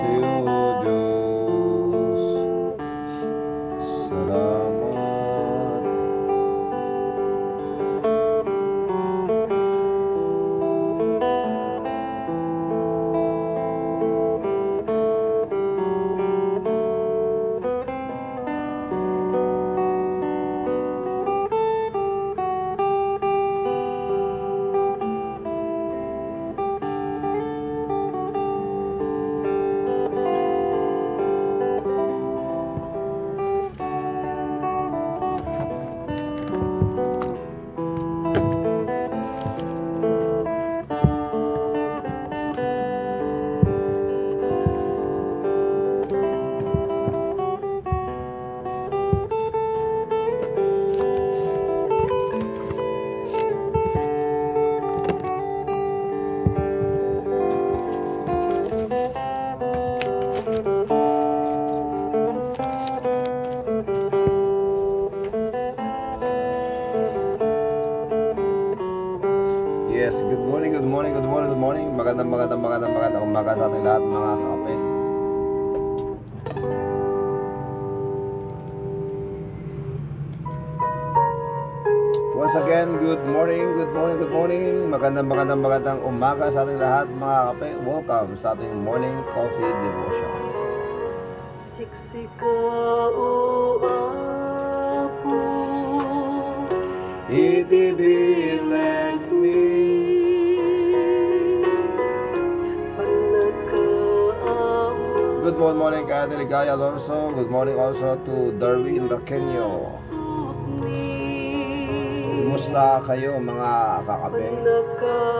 iyo, Diyos. Salamat. Yes, good morning, good morning, good morning, good morning. Magandang umaga sa ating lahat, mga kape. Once again, good morning, good morning, good morning. Magandang umaga sa ating lahat, mga kape. Welcome sa ating morning coffee devotion. Siksika o apo, Itibilag me. Good morning kay Ate Ligaya Alonso. Good morning also to Darwin Raquenyo. Kumusta kayo, mga kakape?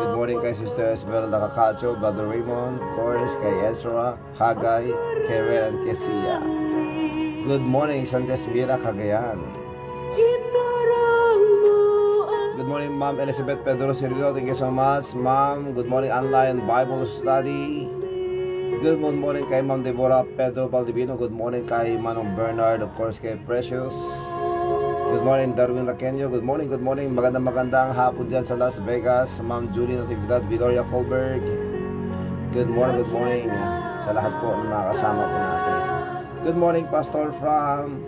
Good morning kay Sister Esmeralda Cacacho, Brother Raymond, of course kay Ezra, Hagay, Kevin, and Kesia. Good morning Santos Mira, Cagayan. Good morning Ma'am Elizabeth Pedro Cirilo, thank you so much Ma'am. Good morning online Bible study. Good morning kay Ma'am Deborah Pedro Valdivino. Good morning kay Manong Bernard, of course kay Precious. Good morning Darwin Raquenyo. Good morning. Magandang hapon dyan sa Las Vegas, Ma'am Julie Natividad Viloria Colberg. Good morning sa lahat po ng mga kasama po natin. Good morning Pastor from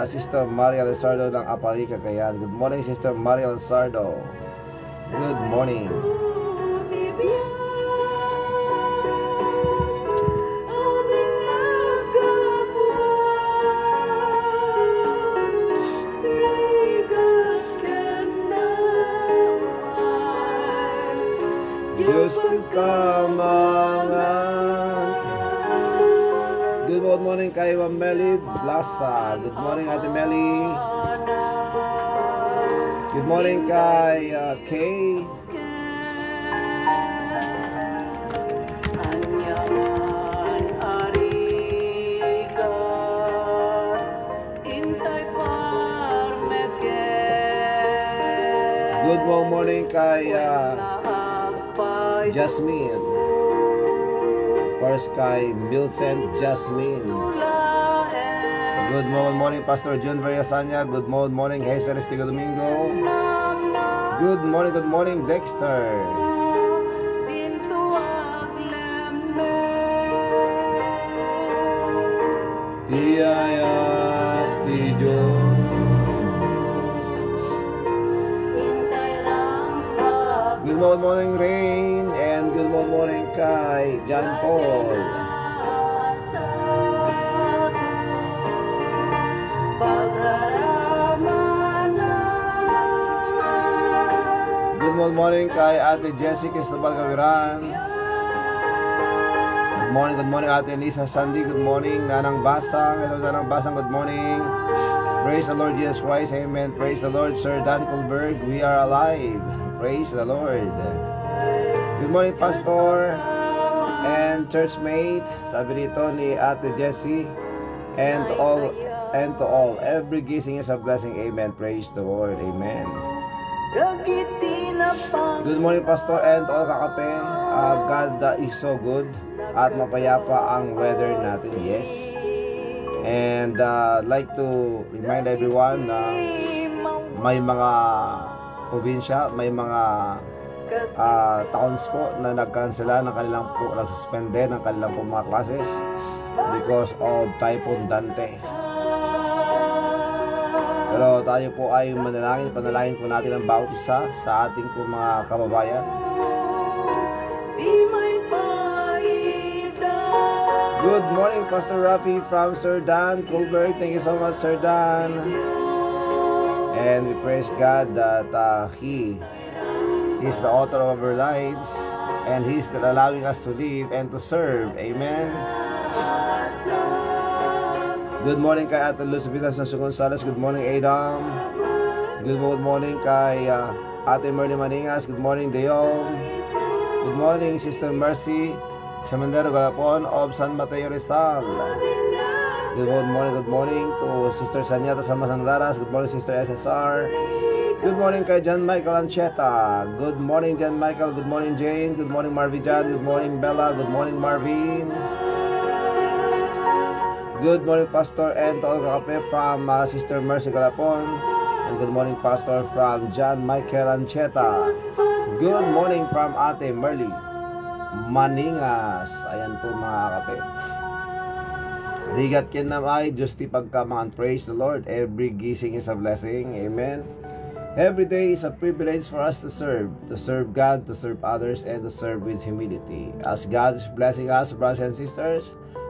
Sister Maria Lizardo ng Apari, Cagayan. Good morning Sister Maria Lizardo. Good morning. Diyos kamangan. Good morning kay Ma'am Meli Blasa. Good morning Ate Meli. Good morning kay Kay. Good morning kay Jasmine. First kay Milcent Jasmine. Good morning Pastor John Variasanya. Good morning Hazel Estigo Domingo. Good morning Dexter. Tiyaya ti Diyos. Good morning Rain, and good morning kay John Paul. Good morning kay Ate Jessie Cristobal Gaviran. Good morning Ate Lisa Sandy. Good morning Nanang Basang. Hello Nanang Basang, good morning. Praise the Lord Jesus Christ, amen. Praise the Lord Sir Dan Colberg. We are alive. Praise the Lord. Good morning Pastor and churchmate. Sabi dito ni Ate Jessie, and to all every gising is a blessing, amen. Praise the Lord, amen. Good morning Pastor and to all kakape. God is so good at mapayapa ang weather natin, yes. And like to remind everyone na may mga probinsya, may mga towns po na nagkansela ng kanilang po, nagsuspende ng kanilang po mga classes because of Typhoon Dante. Pero tayo po ay panalangin po natin ang bawat isa sa ating po mga kababayan. Good morning, Pastor Rafi from Sir Dan Colbert. Thank you so much, Sir Dan. And we praise God that He is the author of our lives, and He's allowing us to live and to serve. Amen. Good morning kay Ate Elizabeth Gonzales. Good morning, Adam. Good morning kay Ate Merly Maningas. Good morning, Deong. Good morning, Sister Mercy Samandero Galapon of San Mateo Rizal. Good morning to Sister Sanyata Samasandaras. Good morning, Sister SSR. Good morning kay John Michael Ancheta. Good morning, John Michael. Good morning, Jane. Good morning, Marvin John. Good morning, Bella. Good morning, Marvin. Good morning, Pastor and Tolga Kape from Sister Mercy Galapon. And good morning, Pastor from John Michael Ancheta. Good morning from Ate Merly Maningas. Ayan po mga kape. Rigat kin namay, Diyos ti pagkamangan. Praise the Lord. Every gising is a blessing. Amen. Every day is a privilege for us to serve God, to serve others, and to serve with humility. As God is blessing us, brothers and sisters,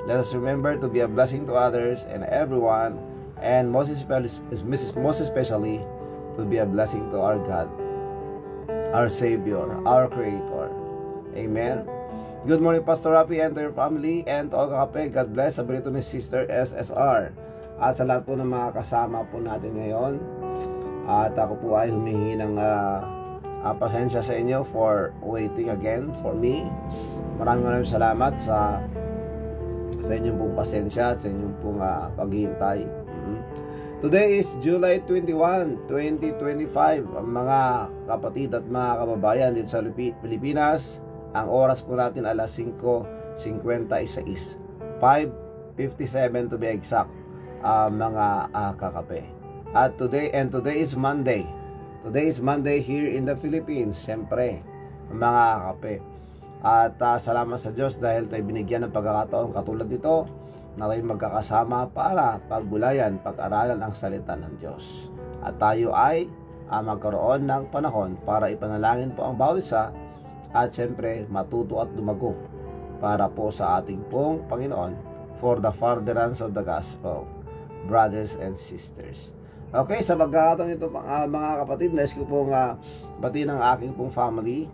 let us remember to be a blessing to others and everyone, and most especially to be a blessing to our God, our Savior, our Creator. Amen. Good morning, Pastor Rafi, and to your family, and to all kakape. God bless. Sabi ni Sister SSR. At sa lahat po ng mga kasama po natin ngayon. At ako po ay humingi ng pasensya sa inyo for waiting again for me. Maraming salamat sa inyong pong pasensya at sa inyong pong paghihintay. Today is July 21, 2025. Mga kapatid at mga kababayan dito sa Pilipinas, ang oras po natin alas 5:56, 5:57 to be exact, mga kakape. At today is Monday. Today is Monday here in the Philippines, siyempre, mga kakape. At salamat sa Diyos dahil tayo binigyan ng pagkakataon katulad nito na tayo magkakasama para pagbulayan, pag-aralan ang salita ng Diyos. At tayo ay magkaroon ng panahon para ipanalangin po ang bawat isa at siyempre matuto at lumago para po sa ating pong Panginoon for the furtherance of the gospel, brothers and sisters. Okay, sa pagkakataon ito mga kapatid, nais ko pong batiin ang aking pong family.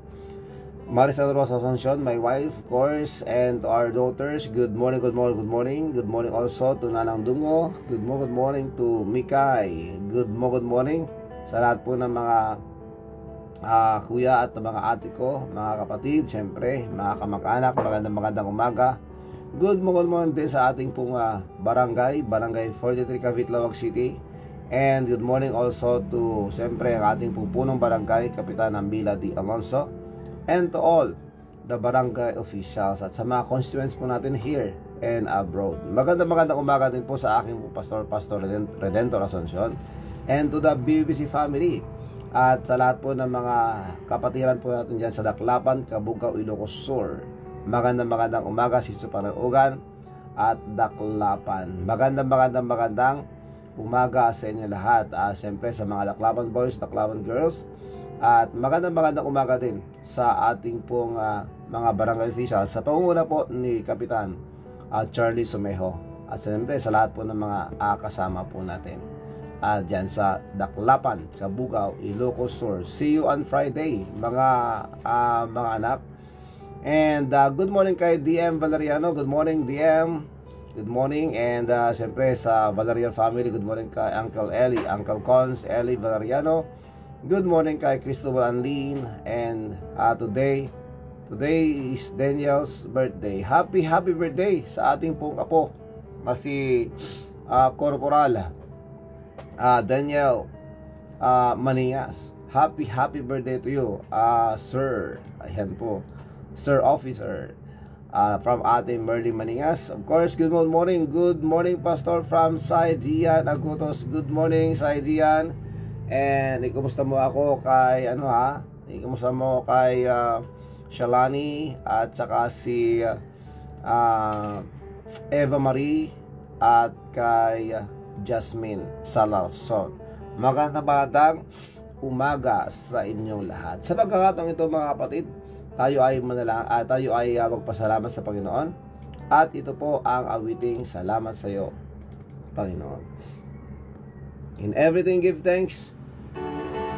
Maricel Rosa Asuncion, my wife, of course, and to our daughters. Good morning, good morning, good morning. Good morning also to Nanang Dungo. Good morning to Mikay. Good morning sa lahat po ng mga kuya at mga ate ko, mga kapatid, siyempre, mga kamag-anak. Magandang umaga. Good morning din sa ating pong barangay 43 Cavite City. And good morning also to, siyempre, ang ating punong barangay, Kapitan Ambila D. Alonso. And to all the barangay officials at sa mga constituents po natin here and abroad. Magandang umaga din po sa aking Pastor Redentor Asuncion. And to the BBC family. At sa lahat po ng mga kapatiran po natin dyan sa Daklapan, Cabugao, Ilocos Sur. Magandang umaga sa Panagugan at Daklapan. Magandang umaga sa inyo lahat. Siyempre sa mga Daklapan boys, Daklapan girls. At magandang umaga din sa ating pong mga barangay officials sa pangunguna po ni Kapitan Charlie Sumejo. At siyempre sa lahat po ng mga kasama po natin dyan sa Daklapan, sa Cabugao, Ilocos Sur. See you on Friday, mga anak. And good morning kay DM Valeriano. Good morning, DM. Good morning. And siyempre sa Valeriano family, good morning kay Uncle Eli, Uncle Cons, Eli Valeriano. Good morning kay Cristobal Anlin. And today is Daniel's birthday. Happy birthday sa ating pong apo, si Corporal Daniel Maningas. Happy birthday to you, sir. Ayan po, Sir Officer, from Ate Merly Maningas. Of course, good morning Pastor from Saidian Agotos. Good morning Saidian. And kumusta mo ako kay Kamusta mo kay Shalani at saka si Eva Marie at kay Jasmine Salarson. Magandang umaga sa inyong lahat. Sa pagkakataong ito mga kapatid, tayo ay magpasalamat sa Panginoon at ito po ang awiting salamat sa iyo, Panginoon. In everything give thanks,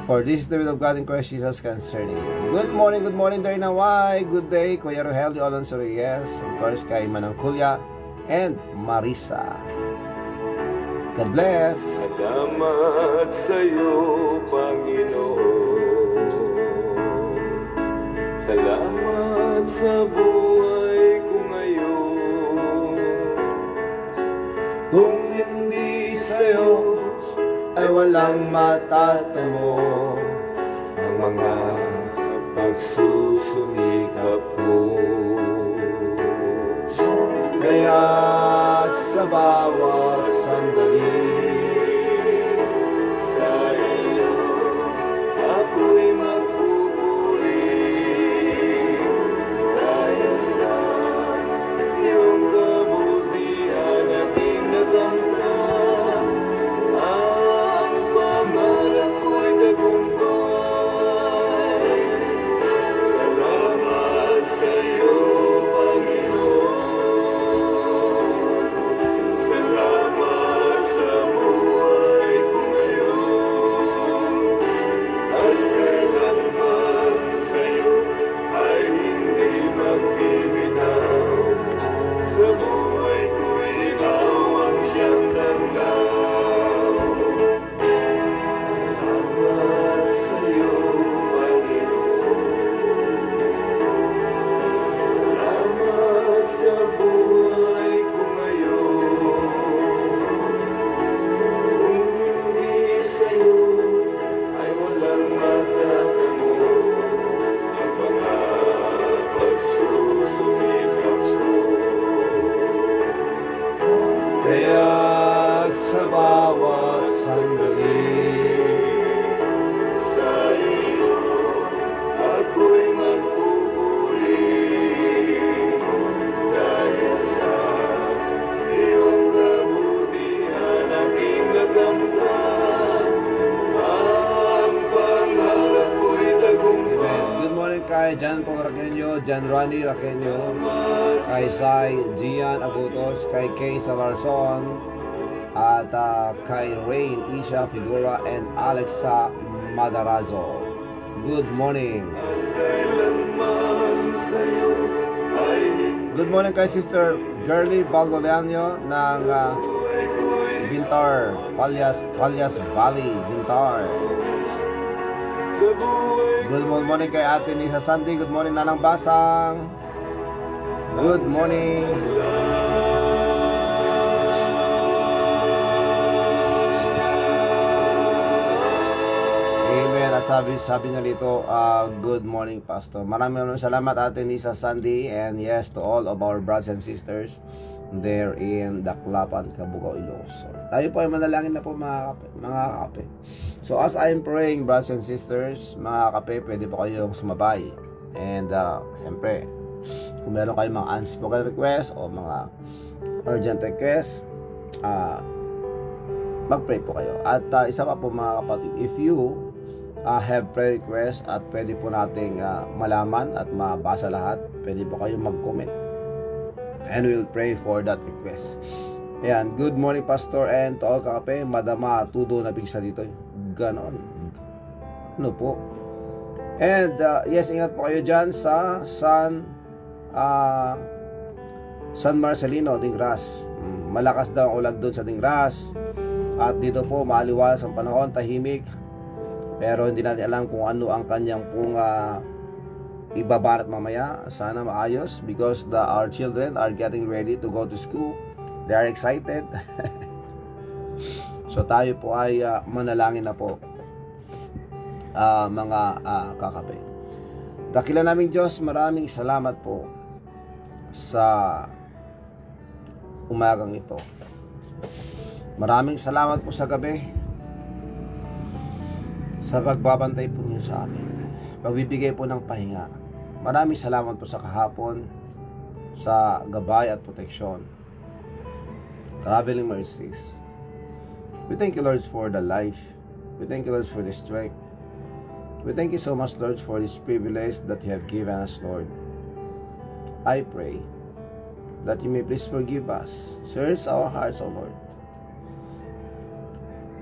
for this is the will of God in Christ Jesus concerning you. Good morning Darina Naway. Good day, Kuya Rogelio Alonso Reyes. Of course, kay Manang Kulya and Marisa. God bless. Salamat sa iyo, Panginoon. Salamat sa buhay ko ngayon. Kung hindi sa'yo ay walang matatamo ang mga pagsusumikap ko. Kaya sa bawat sandali Sa iyo ako'y magpupuri dahil sa iyong kabutihan aking nakamtan. Ang pangarap ko'y tagumpay. Salamat sa iyo, Panginoon. Salamat sa buhay ko ngayon. At kailanman sa iyo ay hindi magbibitaw. Sa buhay ko ikaw ang siyang tanglaw. Salamat sa iyo, Panginoon. Salamat sa buhay ko ngayon. Kung hindi sa iyo ay walang matatamo ang mga pagsusumikap ko. kaya sa bawat sandali Sa iyo ako'y magpupuri dahil sa iyong kabutihan aking nakamtan. Ang pangarap ko'y tagumpay. Amen. Good morning kay Jan Pong Raquenyo, Jan Rani Raquenyo, kay Sai Gian Agutos, kay Kay Salarson, at kay Rain Isha Figura and Alexa Madarazo. Good morning. Kailanman sa iyo ay Good morning kay Sister Girly Baldoleano ng Vintar, Palias Valley, Vintar. sa buhay Good morning kay Ate Lisa Sandy. Good morning Nanang Basang. Good morning. Amen. At sabi niya dito, good morning Pastor. Maraming salamat Ate Lisa Sandy, and yes to all of our brothers and sisters there in Daklapan, Cabugao, Ilocos. Tayo po ay manalangin na po mga kape. So as I'm praying, brothers and sisters, mga kape, pwede po kayong sumabay. And siyempre, kung meron kayong mga unspoken request o mga urgent request, mag-pray po kayo. At isa pa po mga kapatid, if you have prayer request at pwede po nating malaman at mabasa lahat, pwede po kayong mag-comment. And we'll pray for that request. Ayan, good morning Pastor and to all kakape. Madama, tudo na bigsa dito. Ganon. Ano po? And yes, ingat po kayo dyan sa San Marcelino, Dingras. Malakas daw ang ulan doon sa Dingras. At dito po, maaliwalas ang panahon, tahimik. Pero hindi natin alam kung ano ang kanyang pong ibabarat mamaya. Sana maayos because our children are getting ready to go to school. They are excited. So tayo po ay manalangin na po, mga kakape. Dakilan naming Diyos, maraming salamat po sa umagang ito. Maraming salamat po sa gabi sa pagbabantay po niyo sa amin. pagbibigay po ng pahinga. Maraming salamat po sa kahapon, sa gabay at proteksyon, traveling mercies. We thank you, Lord, for the life. We thank you, Lord, for the strength. We thank you so much, Lord, for this privilege that you have given us, Lord. I pray that you may please forgive us. Search our hearts, O Lord.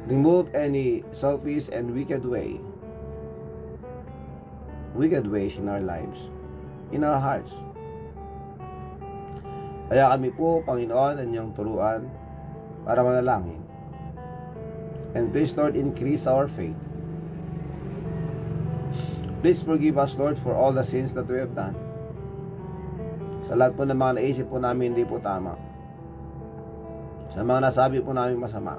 Remove any selfish and wicked ways in our lives, in our hearts. Kaya kami po, Panginoon, ang iyong turuan para manalangin. And please, Lord, increase our faith. Please forgive us, Lord, for all the sins that we have done. Sa lahat po ng mga naisip po namin hindi po tama. Sa mga nasabi po namin masama.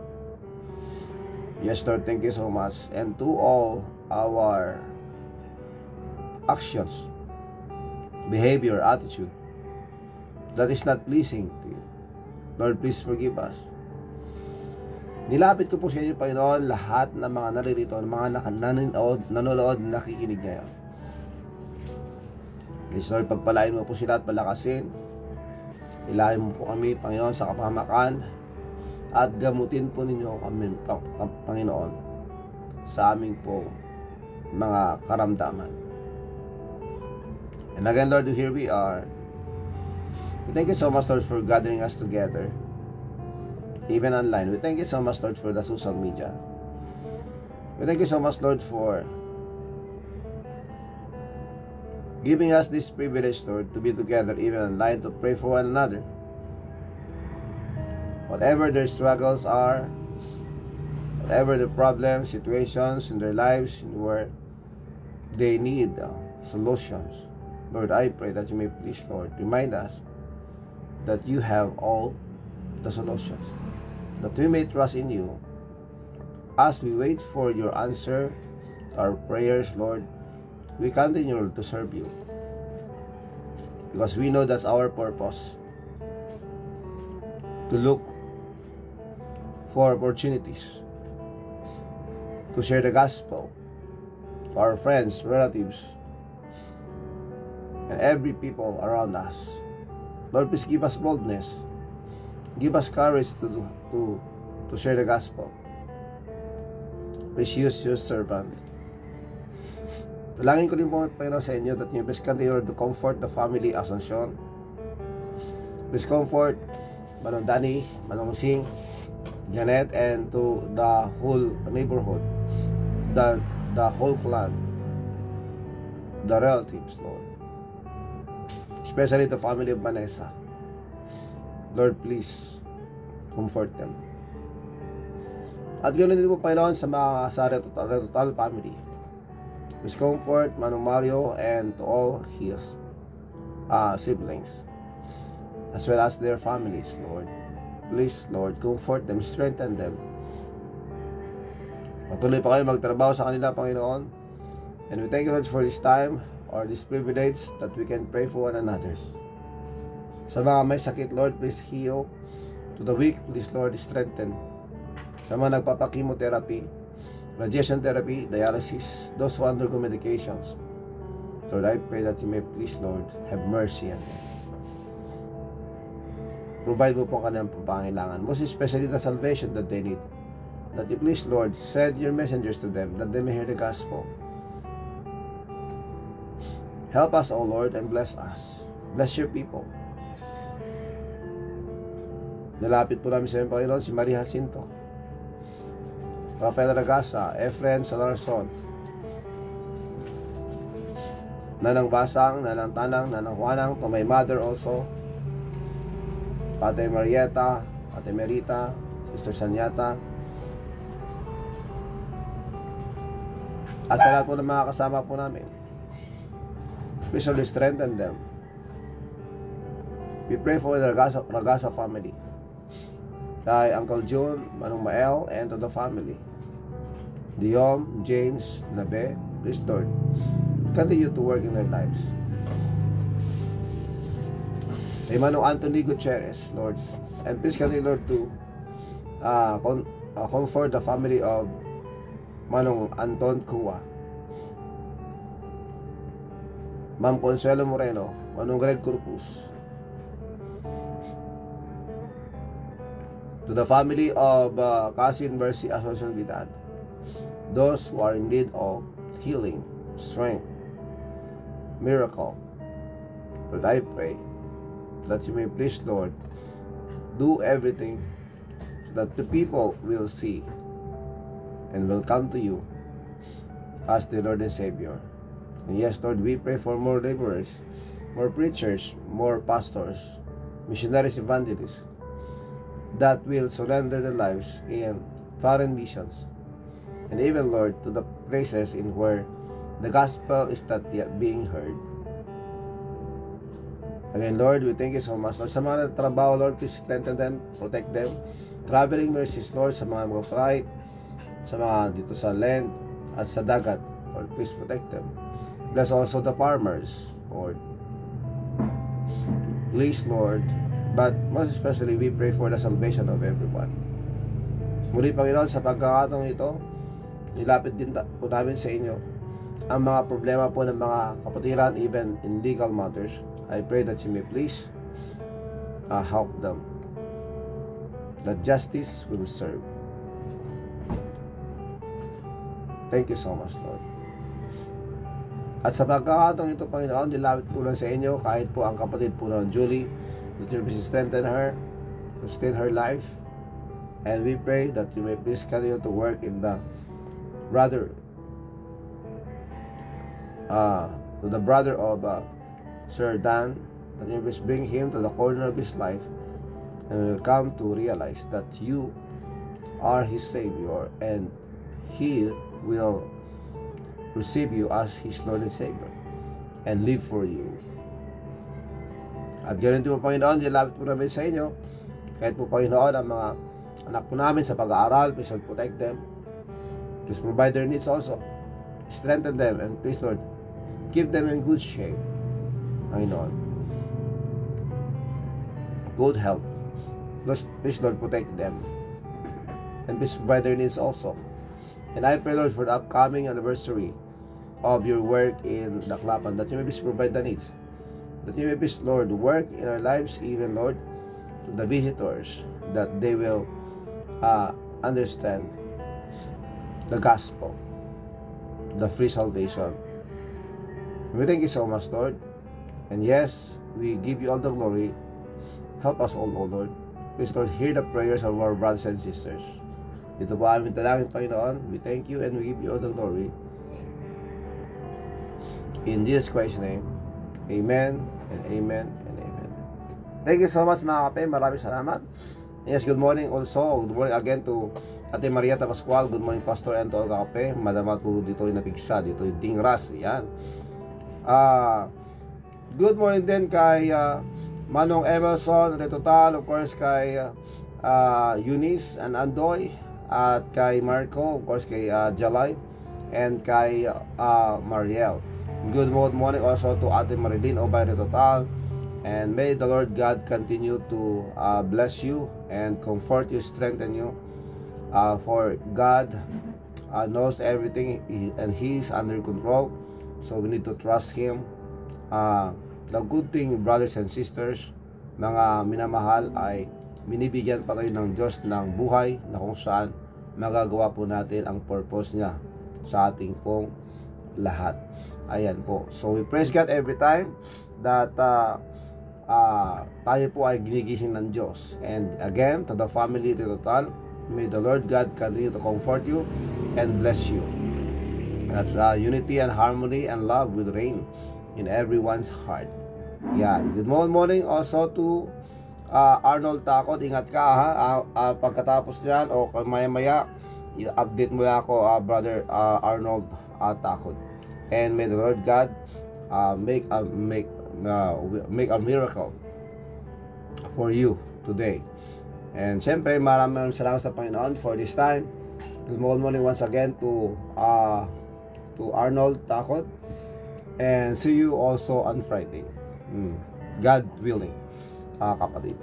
Yes, Lord, thank you so much. And to all our actions, behavior, attitude that is not pleasing to you, Lord, please forgive us. Nilapit ko po sa inyo, Panginoon, lahat ng mga naririto, mga nanonood, nakikinig ngayon. Please, Lord, pagpalain mo po sila at palakasin. Ilahin mo po kami, Panginoon, sa kapahamakan at gamutin po ninyo kami, Panginoon, sa aming po mga karamdaman. And again, Lord, here we are. We thank you so much, Lord, for gathering us together, even online. We thank you so much, Lord, for the social media. We thank you so much, Lord, for giving us this privilege, Lord, to be together even online, to pray for one another. Whatever their struggles are, whatever the problems, situations in their lives, where they need solutions, Lord, I pray that you may please, Lord, remind us that you have all the solutions, that we may trust in you as we wait for your answer to our prayers, Lord. We continue to serve you because we know that's our purpose, to look for opportunities to share the gospel to our friends, relatives, and every people around us. Lord, please give us boldness, give us courage to share the gospel. Please use your servant. Dalangin ko rin po, Panginoon, sa inyo that you please continue to comfort the family Asuncion. Please comfort Manong Danny, Manong Sing, Janet, and to the whole neighborhood, the whole clan, the relatives, Lord. Especially the family of Vanessa. Lord, please comfort them. At ganoon din po, Panginoon, sa mga total family. Please comfort Manong Mario and to all his siblings, as well as their families, Lord. Please, Lord, comfort them, strengthen them. Patuloy pa kayo magtrabaho sa kanila, Panginoon. And we thank you, Lord, for this time or this privilege that we can pray for one another. Sa mga may sakit, Lord, please heal. To the weak, please, Lord, strengthen. Sa mga nagpapakimotherapy, radiation therapy, dialysis, those who undergo medications, Lord, I pray that you may please, Lord, have mercy on them. Provide mo po kanilang pangangailangan, most especially the salvation that they need. That you please, Lord, send your messengers to them, that they may hear the gospel. Help us, O Lord, and bless us. Bless your people. Nalapit po namin sa iyo, Panginoon, si Maria Jacinto, Rafael Ragasa, Efren Salarson, Nanang Basang, Nanang Tanang, Nanang Juanang, to my mother also, Ate Marieta, Ate Merita, Sister Sanyata, at sa lahat po ng mga kasama po namin. Please only strengthen them. We pray for the Ragasa family, kay Uncle June, Manong Mael, and to the family, Diom, James, Nabe. Please, Lord, continue to work in their lives. Kay Manong Anthony Gutierrez, Lord, and please continue, Lord, to comfort the family of Manong Anton Kua. Ma'am Consuelo Moreno, Manong Greg Corpus, to the family of Cousin Mercy Asuncion Vidal, those who are in need of healing, strength, miracle, Lord, I pray that you may please, Lord, do everything so that the people will see and will come to you as the Lord and Savior. And yes, Lord, we pray for more laborers, more preachers, more pastors, missionaries, evangelists, that will surrender their lives in foreign missions, and even, Lord, to the places in where the gospel is not yet being heard. Again, Lord, we thank you so much, Lord. Sa mga trabaho, Lord, please strengthen them, protect them. Traveling mercies, Lord, sa mga flight, sa mga dito sa land at sa dagat, Lord, please protect them. Bless also the farmers, Lord. Please, Lord, but most especially, we pray for the salvation of everyone. Muli, Panginoon, sa pagkakataong ito, nilapit din po namin sa inyo ang mga problema po ng mga kapatiran, even in legal matters. I pray that you may please help them, that justice will serve. Thank you so much, Lord. At sa pagkakataong ito, Panginoon, nilapit po lang sa inyo kahit po ang kapatid po ng Julie, that you may strengthen her, sustain her life, and we pray that you may please continue to work in the brother, to the brother of Sir Dan, that you will bring him to the corner of his life and will come to realize that you are his Savior and he will receive you as his Lord and Savior and live for you. At ganoon din po, Panginoon, nilapit po namin sa inyo kahit po, Panginoon, ang mga anak po namin sa pag-aaral, please Lord, protect them, please provide their needs also, strengthen them, and please, Lord, keep them in good shape, Panginoon, good health. Please, Lord, protect them, and please provide their needs also. And I pray, Lord, for the upcoming anniversary of your work in Daklapan, that you may please provide the needs, that you may please, Lord, work in our lives, even, Lord, to the visitors, that they will understand the gospel, the free salvation. We thank you so much, Lord. And yes, we give you all the glory. Help us all, O Lord. Please, Lord, hear the prayers of our brothers and sisters. Ito po aming talangin, Panginoon. We thank you and we give you all the glory. In Jesus Christ's name, amen and amen and amen. Thank you so much, mga kape. Maraming salamat. Yes, good morning also. Good morning again to Ate Marieta Pascual. Good morning, Pastor, and to all kape. Madamat po dito yung napigsa. Dito yung Dingras. Yan. Good morning din kay Manong Emerson Retotal, of course kay Eunice and Andoy, at kay Marco, of course kay Jalay, and kay Mariel. Good morning also to Ate Marilyn Obay Retotal, and may the Lord God continue to bless you and comfort you, strengthen you, for God knows everything and He is under control, so we need to trust Him. The good thing, brothers and sisters, mga minamahal, ay binibigyan pa kayo ng Diyos ng buhay na kung saan magagawa po natin ang purpose niya sa ating pong lahat. Ayan po. So we praise God every time that tayo po ay ginigising ng Diyos. And again, to the family total, may the Lord God continue to comfort you and bless you. At unity and harmony and love will reign in everyone's heart. Yan. Good morning also to Arnold Takot. Ingat ka ha. Pagkatapos niyan o maya-maya, i-update mo na ako, Brother Arnold Takot. And may the Lord God make a miracle for you today. And syempre, maraming salamat sa Panginoon for this time. Good morning once again to Arnold Takot. And see you also on Friday. God willing, kapatid.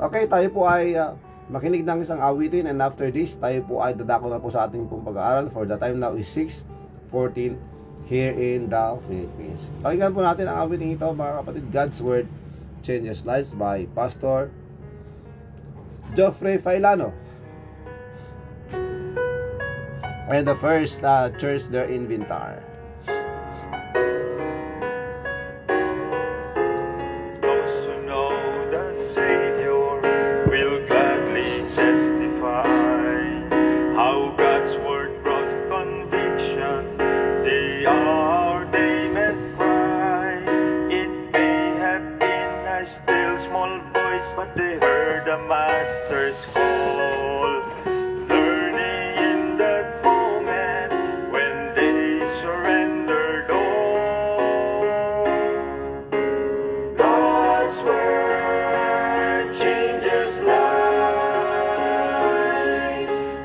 Okay, tayo po ay makinig ng isang awitin, and after this, tayo po ay dadako na po sa ating pong pag-aaral. For the time now is 6:14 here in the Philippines. Pakinggan po natin ang awiting ito, mga kapatid. God's Word Changes Lives by Pastor Geoffrey Failano. And the first church there in Vintar. Those who know the Savior will gladly testify how God's word brought conviction. Day hour they met Christ. It may have been a still small voice, but they heard the Master's call. Learning in that moment when they surrendered all. God's word changes lives.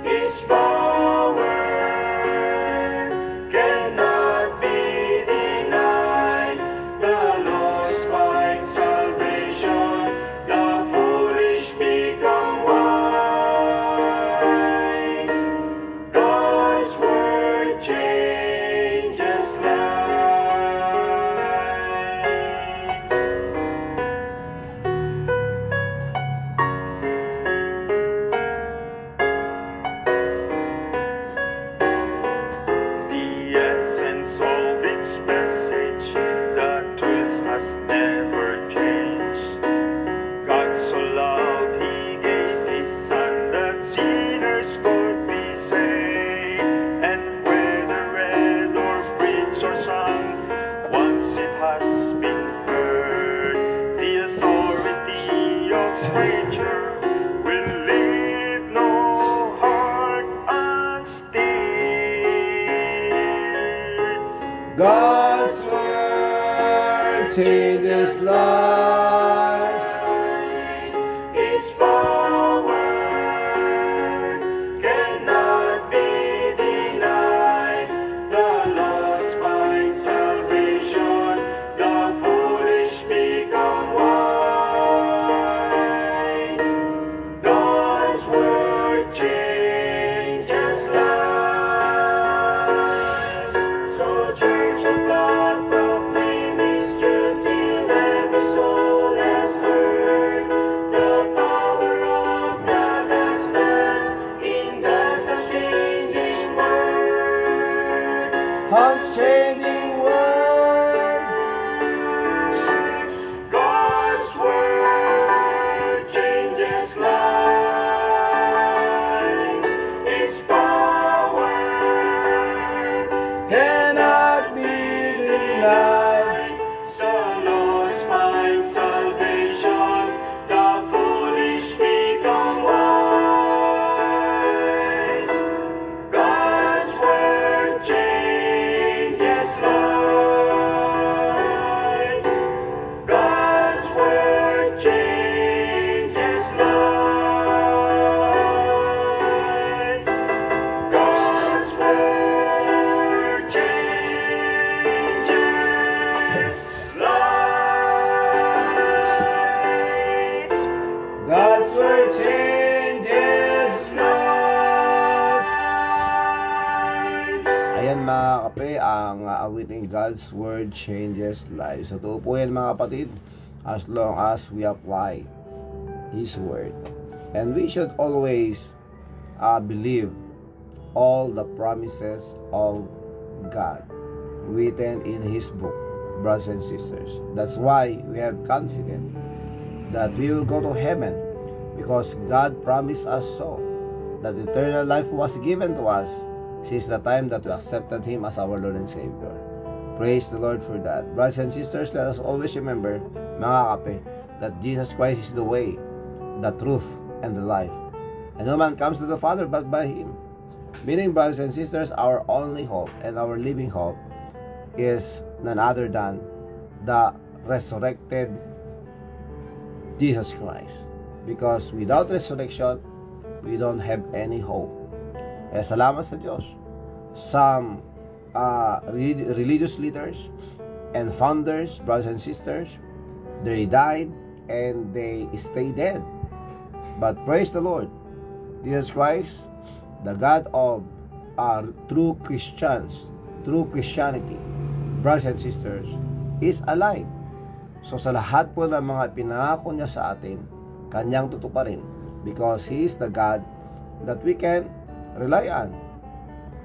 His power cannot be denied. The lost find salvation. The foolish become wise. God's word changes lives. The essence of its message, the truth has never changed. God so loved, He gave His Son that sinners could be saved. And whether read or preached or sung, once it has been heard, the authority of Scripture will leave no heart unstirred. God's Word changes lives. His power cannot be denied. The lost find salvation. The foolish become wise. God's word changes lives. So, Church of God, proclaim His truth till every soul has heard the power of the gospel in God's unchanging word. Unchanging Word. God's word changes lives. His power Cannot be denied. the lost find salvation. The foolish become wise. God's word changes lives. God's word changes lives. God's word changes lives. God's Word changes lives. Ayan mga kape, ang awiting God's Word changes lives. Totoo po yan mga kapatid, as long as we apply His Word. And we should always believe all the promises of God written in His book, brothers and sisters. That's why we have confidence that we will go to heaven, because God promised us so, that eternal life was given to us since the time that we accepted Him as our Lord and Savior. Praise the Lord for that. Brothers and sisters, let us always remember, mga kape, that Jesus Christ is the way, the truth, and the life. And no man comes to the Father but by Him. Meaning, brothers and sisters, our only hope and our living hope is none other than the resurrected Jesus Christ. Because without resurrection, we don't have any hope. Kaya salamat sa Diyos. Some religious leaders and founders, brothers and sisters, they died and they stay dead. But praise the Lord, Jesus Christ, the God of true Christians, true Christianity, brothers and sisters, is alive. So sa lahat po ng mga pinangako niya sa atin, kanyang tutuparin, because He is the God that we can rely on,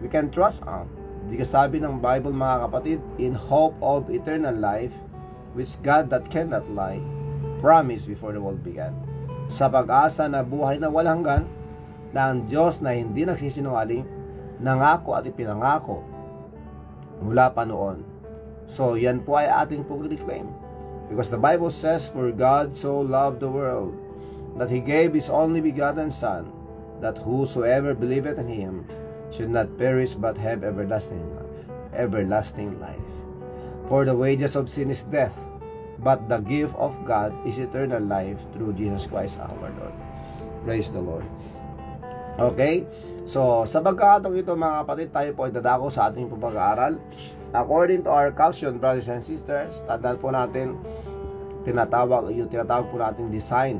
we can trust on. Because sabi ng Bible, mga kapatid, in hope of eternal life, which God that cannot lie promised before the world began. Sa pag-asa na buhay na walang hanggan, na ang Diyos na hindi nagsisinungaling, nangako at ipinangako mula pa noon. So yan po ay ating pong reclaim. Because the Bible says, for God so loved the world, that He gave His only begotten Son, that whosoever believeth in Him should not perish but have everlasting life. Everlasting life. For the wages of sin is death, but the gift of God is eternal life through Jesus Christ our Lord. Praise the Lord. Okay? So, sa pagkakataong ito, mga kapatid, tayo po ay dadako sa ating pag-aaral. According to our caption, brothers and sisters, tandaan po natin, tinatawag po natin design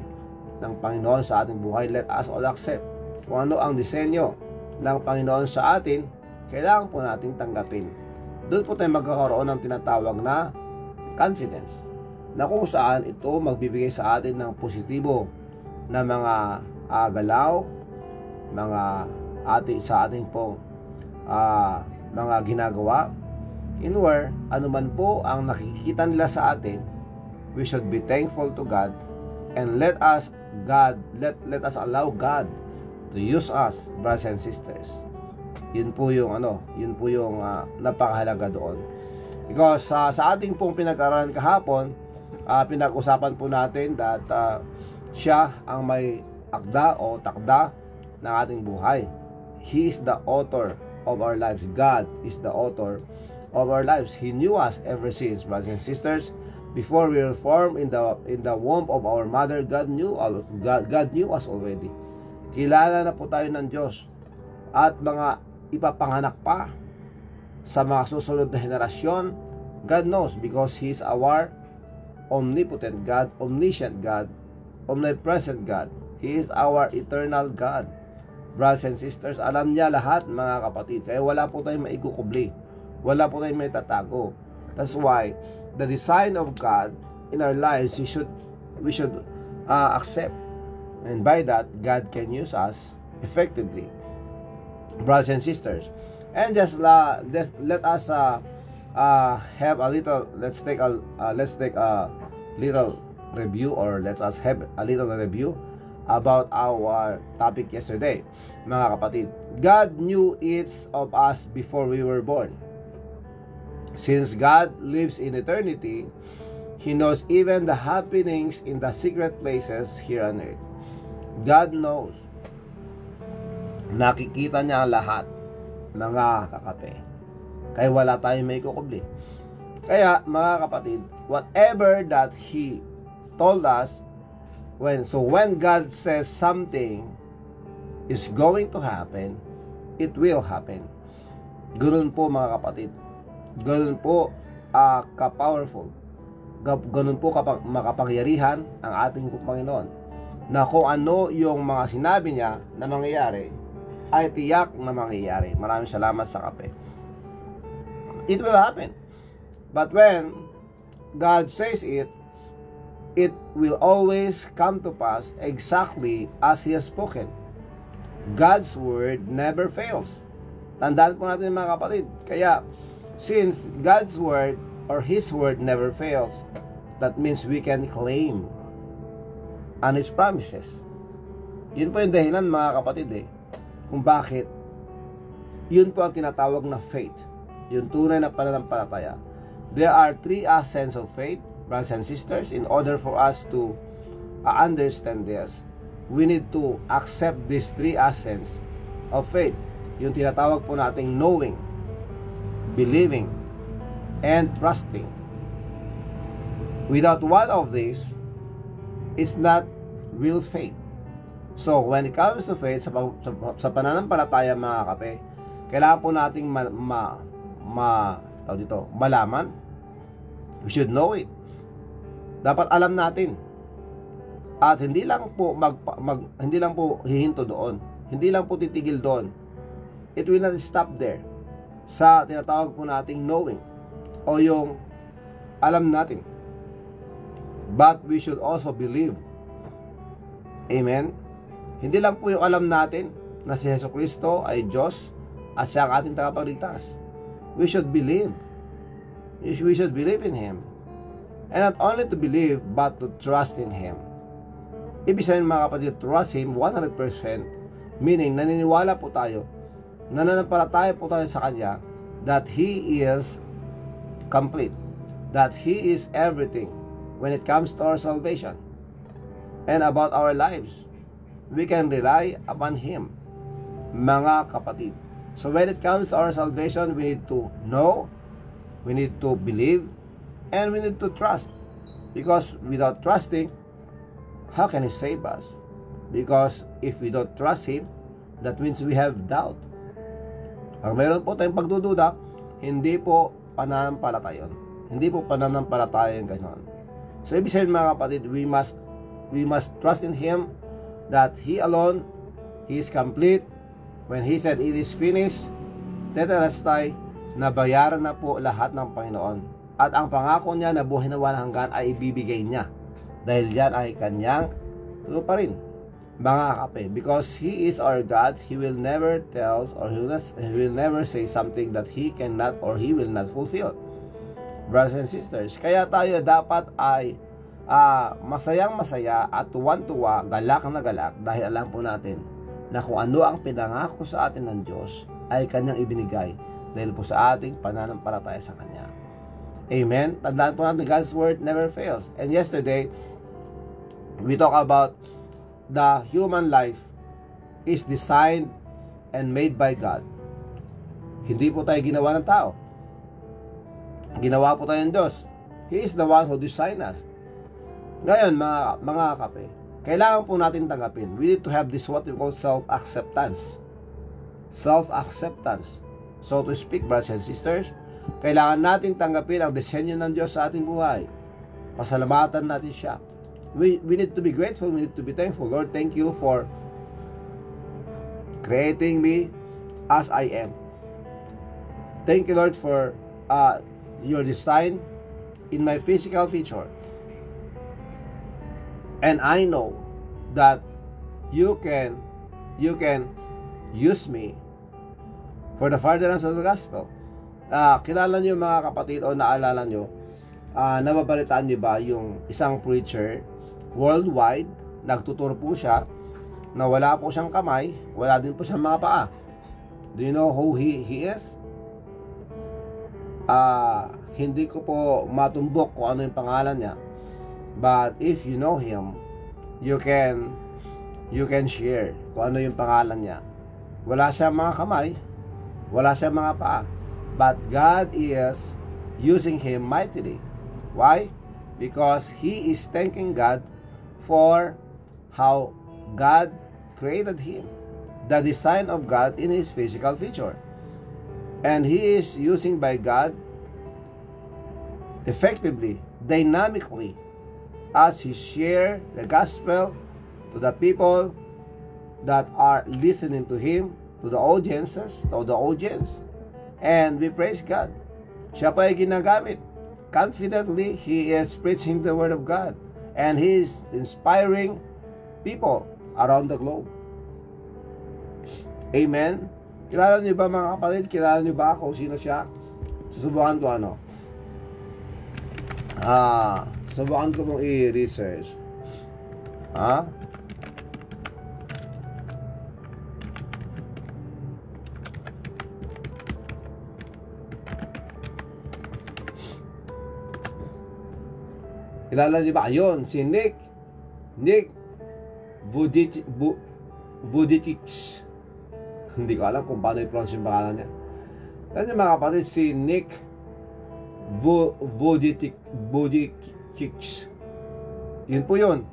ng Panginoon sa ating buhay. Let us all accept. Kung ano ang disenyo ng Panginoon sa atin, kailangan po nating tanggapin. Doon po tayo magkakaroon ng tinatawag na confidence, na kung saan ito magbibigay sa atin ng positibo na mga galaw, mga sa ating pong mga ginagawa, in where anuman po ang nakikita nila sa atin, we should be thankful to God, and let us allow God to use us, brothers and sisters. Yun po yung napakahalaga doon. Because sa ating pong pinag-aralan kahapon, pinag-usapan po natin that siya ang may akda o takda ng ating buhay. He is the author of our lives. God is the author of our lives. He knew us ever since, brothers and sisters. Before we were formed in the womb of our mother, God knew us already. Kilala na po tayo ng Diyos, at mga ipapanganak pa sa mga susunod na henerasyon, God knows, because He is our omnipotent God, omniscient God, omnipresent God. He is our eternal God. Brothers and sisters, alam niya lahat, mga kapatid. Kaya wala po tayong maigukubli, wala po tayong may tatago. That's why the design of God in our lives, we should accept, and by that God can use us effectively, brothers and sisters. And just let us have a little. Let's take a little review, or let us have a little review about our topic yesterday, mga kapatid. God knew each of us before we were born. Since God lives in eternity, He knows even the happenings in the secret places here on earth. God knows. Nakikita niya lahat, mga kakape. Kaya wala tayong may kukubli. Kaya, mga kapatid, whatever that He told us, when God says something is going to happen, it will happen. Ganun po, mga kapatid. Ganun po ka-powerful. Ganun po makapangyarihan ang ating Panginoon, na kung ano yung mga sinabi niya na mangyayari, ay tiyak na mangyayari. Maraming salamat sa kape. It will happen. But when God says it will always come to pass exactly as He has spoken. God's word never fails. Tandaan po natin, mga kapatid. Kaya, since God's word or His word never fails, that means we can claim on His promises. Yun po yung dahilan, mga kapatid, kung bakit yun po ang tinatawag na faith, yung tunay na pananampalataya. There are three essence of faith, brothers and sisters. In order for us to understand this, we need to accept these three essence of faith. Yung tinatawag po nating knowing, believing, and trusting. Without one of these, it's not real faith. So, when it comes to faith, sa pananampalataya, mga kape, kailangan po nating malaman. We should know it. Dapat alam natin. At hindi lang po hindi lang po hihinto doon. Hindi lang po titigil doon. It will not stop there. sa tinatawag po nating knowing o yung alam natin. But we should also believe. Amen? Hindi lang po yung alam natin na si Jesucristo ay Diyos at siya ang ating tagapagligtas. We should believe. We should believe in Him. And not only to believe, but to trust in Him. Ibig sabihin mga kapatid, trust Him 100%, meaning naniniwala po tayo, nananampalataya po tayo sa Kanya, that He is complete, that He is everything when it comes to our salvation and about our lives. We can rely upon Him, mga kapatid. So when it comes to our salvation, we need to know, we need to believe, and we need to trust. Because without trusting, how can He save us? Because if we don't trust Him, that means we have doubt. Pag mayroon po tayong pagdududa, hindi po pananampalataya yun. Hindi po pananampalataya yung gano'n. So ibig sabihin mga kapatid, we must trust in Him, that He alone, He is complete. When He said it is finished, tetelestai, nabayaran na po lahat ng Panginoon. At ang pangako niya na buhay na walang hanggan ay ibibigay niya. Dahil yan ay kanyang tutuparin, mga kape. Because He is our God, He will never tell or He will never say something that He cannot or He will not fulfill. Brothers and sisters, kaya tayo dapat ay masayang masaya at tuwan-tuwa, galak na galak, dahil alam po natin na kung ano ang pinangako sa atin ng Diyos ay kanyang ibinigay dahil po sa ating pananampalataya sa Kanya. Amen? Tandaan po natin, God's Word never fails. And yesterday, we talk about the human life is designed and made by God. Hindi po tayo ginawa ng tao. Ginawa po tayo ng Diyos. He is the one who designed us. Ngayon, mga kape, kailangan po natin tanggapin. We need to have this what we call self-acceptance. Self-acceptance. So to speak, brothers and sisters, kailangan natin tanggapin ang disenyo ng Diyos sa ating buhay. Pasalamatan natin siya. We need to be grateful. We need to be thankful. Lord, thank you for creating me as I am. Thank you, Lord, for your design in my physical feature. And I know that you can use me for the furtherance of the gospel. Kilala niyo mga kapatid o naalala niyo, nababalitaan niyo ba yung isang preacher worldwide, nagtuturo po siya na wala po siyang kamay, wala din po siyang mga paa. Do you know who he is? Hindi ko po matumbok kung ano yung pangalan niya. But if you know him, you can share kung ano yung pangalan niya. Wala siyang mga kamay, wala siyang mga paa, but God is using him mightily. Why? Because he is thanking God for how God created him, the design of God in his physical feature. And he is using by God effectively, dynamically, as he share the gospel to the people that are listening to him, to the audience, and we praise God. Siya pa ay ginagamit. Confidently, he is preaching the word of God, and he is inspiring people around the globe. Amen? Kilala niyo ba mga kapatid? Kilala niyo ba kung sino siya? Susubukan ko ano? Subukan ko mong i-research. Kilala niyo ba? Ayun, si Nick Vujicic. Hindi ko alam kung paano i-pronounce yung pangalan niya. Alam niyo mga kapatid, si Nick Vujicic. Yun po yun.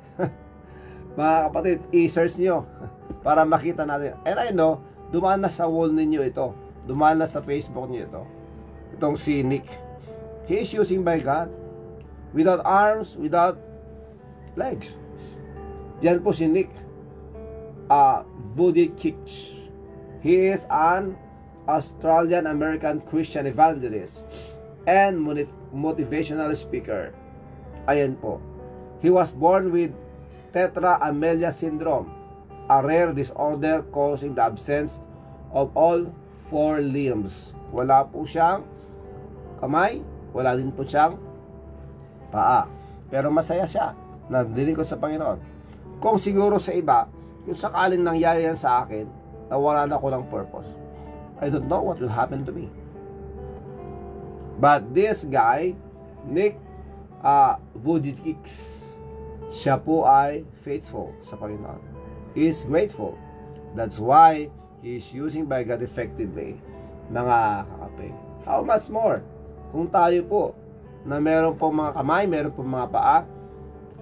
Mga kapatid, i-search niyo para makita natin. And I know, dumaan na sa wall ninyo ito. Dumaan na sa Facebook niyo ito. Itong si Nick. He is using by God. Without arms, without legs. Yan po si Nick Vujicic. He is an Australian-American Christian evangelist and motivational speaker. Ayan po. He was born with tetra amelia syndrome, a rare disorder causing the absence of all 4 limbs. Wala po siyang kamay, wala din po siyang paa. Pero masaya siya, naglilingkod sa Panginoon. Kung siguro sa iba, kung sakaling nangyari yan sa akin, nawala na ko ng purpose, I don't know what will happen to me. But this guy, Nick Vujicic, siya po ay faithful sa Panginoon. He is grateful. That's why he is using by God effectively. Mga kakape, how much more kung tayo po na meron po mga kamay, meron po mga paa,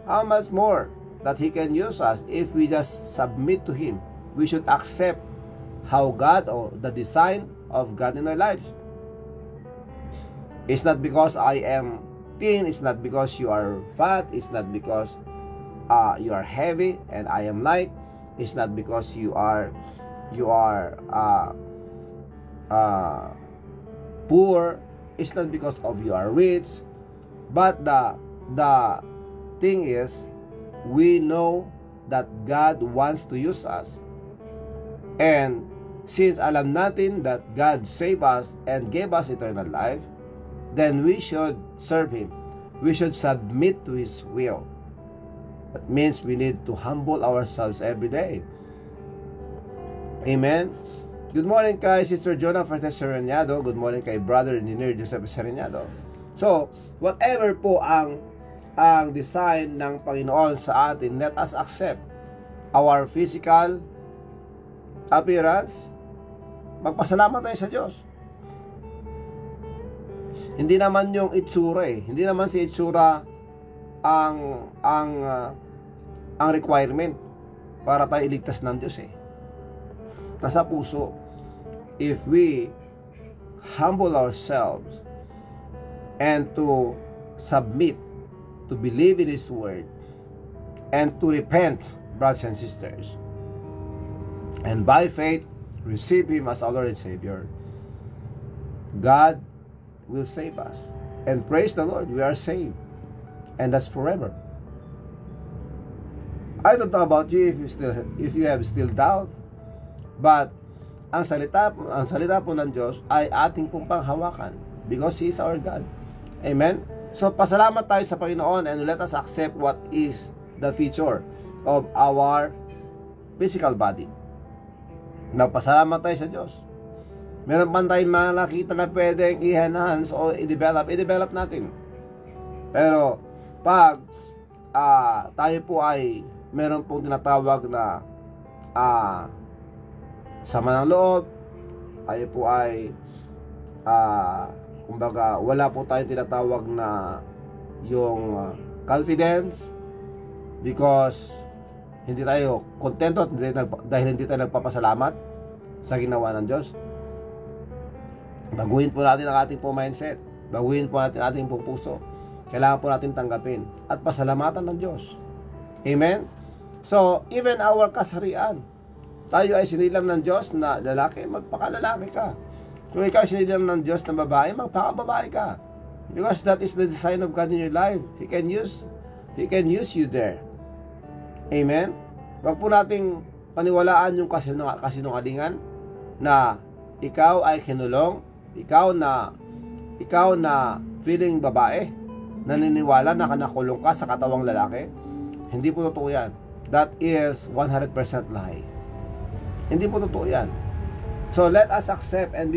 how much more that He can use us if we just submit to Him. We should accept how God, or the design of God in our lives. It's not because I am thin, it's not because you are fat, it's not because you are heavy and I am light, it's not because you are poor, it's not because of you are rich, but the thing is, we know that God wants to use us. And since alam natin that God saved us and gave us eternal life, then we should serve Him. We should submit to His will. That means we need to humble ourselves every day. Amen. Good morning kay Sister Jonah Fertes Sereñado. Good morning kay Brother Engineer Joseph Sereñado. So, whatever po ang design ng Panginoon sa atin, let us accept our physical appearance. Magpasalamat tayo sa Diyos. Hindi naman yung itsura hindi naman si itsura ang requirement para tayo iligtas ng Diyos Nasa puso. If we humble ourselves and to submit, to believe in His word, and to repent, brothers and sisters, and by faith receive Him as our Lord and Savior, God will save us. And praise the Lord, we are saved, and that's forever. I don't know about you if you have still doubt, but ang salita po ng Diyos ay ating pong panghawakan because He is our God. Amen. So pasalamat tayo sa Panginoon and let us accept what is the feature of our physical body. Nagpasalamat tayo sa Diyos. Meron pa tayong mga nakita na pwedeng i-enhance o i-develop natin. Pero pag tayo po ay meron pong tinatawag na sama ng loob, tayo po ay kumbaga wala po tayong tinatawag na yung confidence because hindi tayo kontento dahil hindi tayo nagpapasalamat sa ginawa ng Diyos. Baguhin po natin ang ating po mindset, baguhin po natin ang ating po puso. Kailangan po natin tanggapin at pasalamatan ng Diyos. Amen. So even our kasarian, tayo ay sinilang ng Diyos na lalaki, magpakalalaki ka. Kung ikaw ay sinilang ng Diyos na babae, magpakababae ka. Because that is the design of God in your life. He can use you there. Amen? Huwag po nating paniwalaan yung kasinungalingan na ikaw ay kinulong, ikaw na feeling babae, naniniwala na nakulong ka sa katawang lalaki. Hindi po totoo yan. That is 100% lie. Hindi po totoo yan. So let us accept and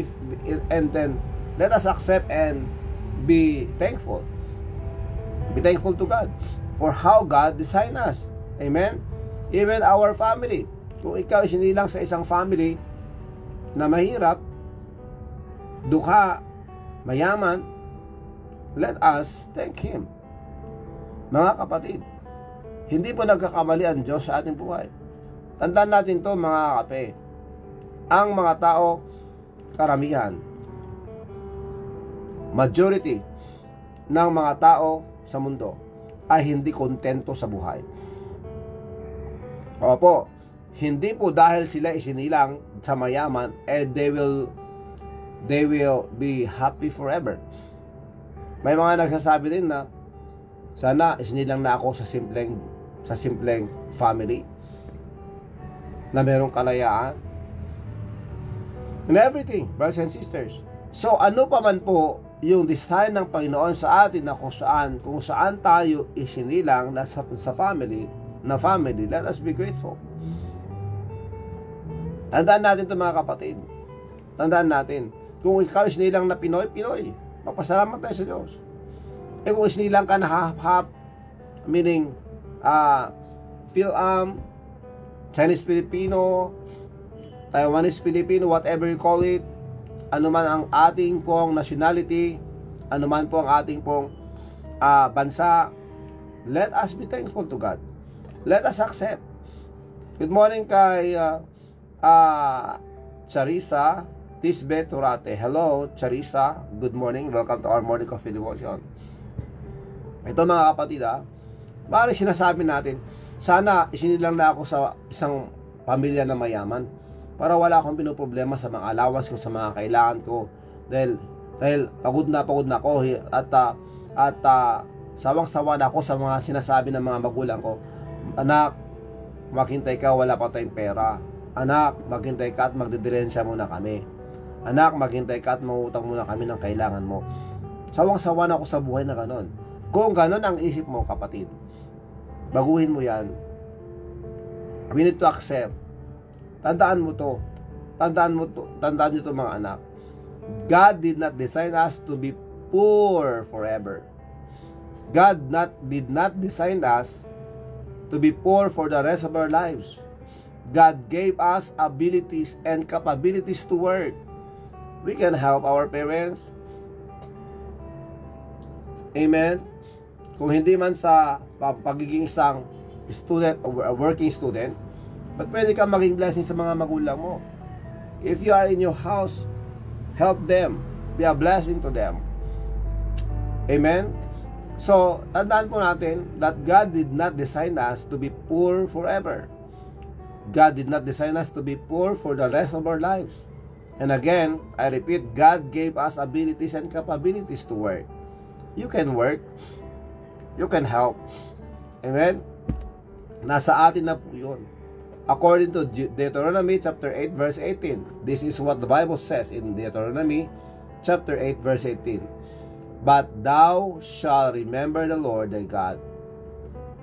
be thankful. Be thankful to God for how God designed us. Amen? Even our family. Kung ikaw sinilang sa isang family na mahirap, dukha, mayaman, let us thank Him. Mga kapatid, hindi po nagkakamali ang Diyos sa ating buhay. Tandaan natin to mga kape. Ang mga tao, karamihan, majority ng mga tao sa mundo ay hindi kontento sa buhay. Opo, hindi po dahil sila isinilang sa mayaman, they will they will be happy forever. May mga nagsasabi din na sana isinilang na ako sa simpleng family na merong kalayaan and everything, brothers and sisters. So ano pa man po yung design ng Panginoon sa atin na kung saan tayo isinilang sa family, let us be grateful. Tandaan natin ito mga kapatid. Tandaan natin, kung ikaw isinilang na Pinoy, magpasalamat tayo sa Diyos. Eh kung isinilang ka na half, meaning Chinese Filipino, Taiwanese Filipino, whatever you call it, anuman ang ating pong nationality, anuman po ang ating pong bansa, let us be thankful to God. Let us accept. Good morning kay Charissa Tisbe Turate. Hello Charissa, good morning, welcome to our morning coffee devotion. Ito mga kapatid, bali sinasabi natin, sana isinilang na ako sa isang pamilya na mayaman para wala akong pinoproblema sa mga allowance ko, sa mga kailangan ko, dahil pagod na ako at sawang-sawa na ako sa mga sinasabi ng mga magulang ko. Anak, maghintay ka, wala pa tayong pera. Anak, maghintay ka at magdidirensya muna kami. Anak, maghintay ka at mangutang muna kami ng kailangan mo. Sawang-sawa na ako sa buhay na ganon. Kung ganon ang isip mo kapatid, baguhin mo yan. We need to accept. Tandaan mo to. Tandaan nyo to mga anak. God did not design us to be poor forever. God did not design us to be poor for the rest of our lives. God gave us abilities and capabilities to work. We can help our parents. Amen. Kung hindi man sa pagiging isang student or a working student, but pwede kang maging blessing sa mga magulang mo. If you are in your house, help them. Be a blessing to them. Amen. So, tandaan po natin that God did not design us to be poor forever. God did not design us to be poor for the rest of our lives. And again, I repeat, God gave us abilities and capabilities to work. You can work. You can help. Amen? Nasa atin na po yun. According to Deuteronomy chapter 8 verse 18. This is what the Bible says in Deuteronomy chapter 8 verse 18. But thou shalt remember the Lord thy God.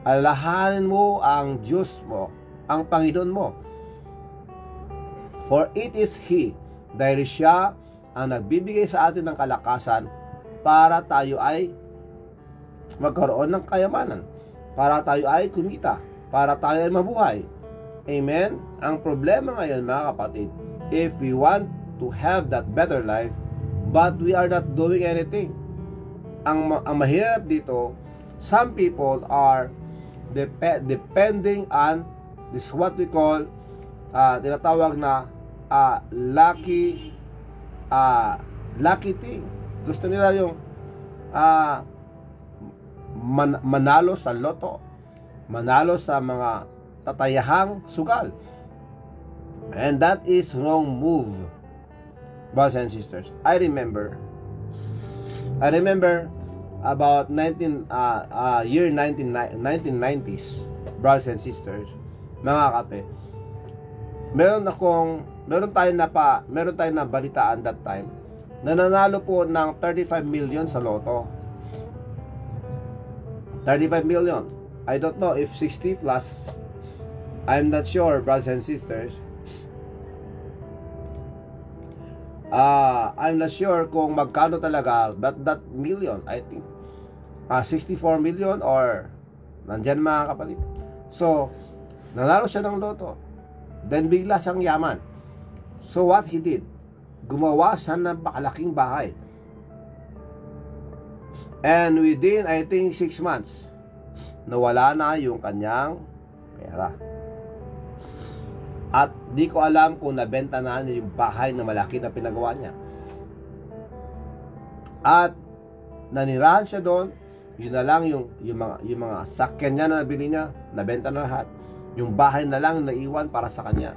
Alalahanin mo ang Diyos mo, ang Panginoon mo. For it is He, dahil siya ang nagbibigay sa atin ng kalakasan para tayo ay magkaroon ng kayamanan, para tayo ay kumita, para tayo ay mabuhay. Amen? Ang problema ngayon mga kapatid, if we want to have that better life, but we are not doing anything. Ang mahirap dito, some people are depending on this what we call tinatawag na lucky thing. Gusto nila yung manalo sa loto, manalo sa mga tatayahang sugal, and that is wrong move, brothers and sisters. I remember about 1990s, brothers and sisters, mga kape, meron tayong nabalitaan that time na nanalo po ng 35 million sa loto. 35 million. I don't know if 60 plus. I'm not sure, brothers and sisters. I'm not sure kung magkano talaga, but that million, I think 64 million or nandyan mga kapatid. So, nanalo siya ng loto. Then bigla siyang yaman. So what he did, gumawa siya ng pakalaking bahay. And within, I think 6 months, nawala na yung kanyang pera. At di ko alam kung nabenta na niya yung bahay na malaki na pinagawa niya. At nanirahan siya doon. Yun na lang yung mga sakyan niya na nabili niya, nabenta na lahat. Yung bahay na lang naiwan para sa kanya.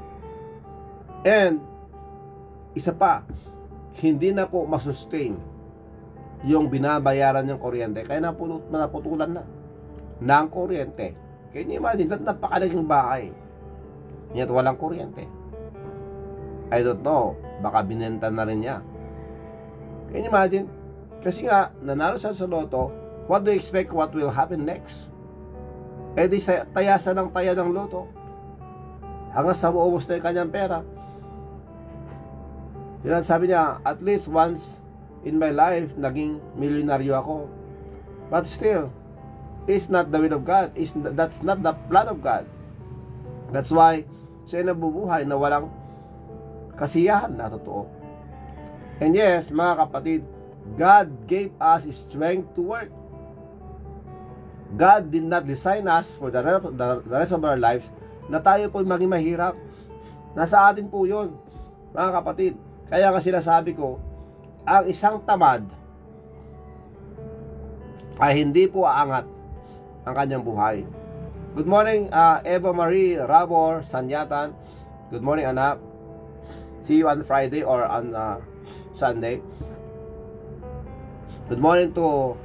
And isa pa, hindi na po masustain yung binabayaran ng kuryente. Kaya naputulan na ng kuryente. Can you imagine? Napakalaking bahay. Ngayon walang kuryente. I don't know. Baka binenta na rin niya. Can you imagine? Kasi nga, nanalo siya sa loto. What do you expect what will happen next? Eh di tayasan ng taya ng loto. Hanggang sa maubos na yung kanyang pera. Yan sabi niya, at least once in my life, naging milyonaryo ako. But still, it's not the will of God. That's not the plan of God. That's why, siya nabubuhay na walang kasiyahan na totoo. And yes, mga kapatid, God gave us strength to work. God did not design us for the rest of our lives na tayo po maging mahirap. Nasa atin po yun, mga kapatid. Kaya nga sinasabi ko, ang isang tamad ay hindi po aangat ang kanyang buhay. Good morning, Eva Marie Rabor Sanyatan. Good morning, anak. See you on Friday or on Sunday. Good morning to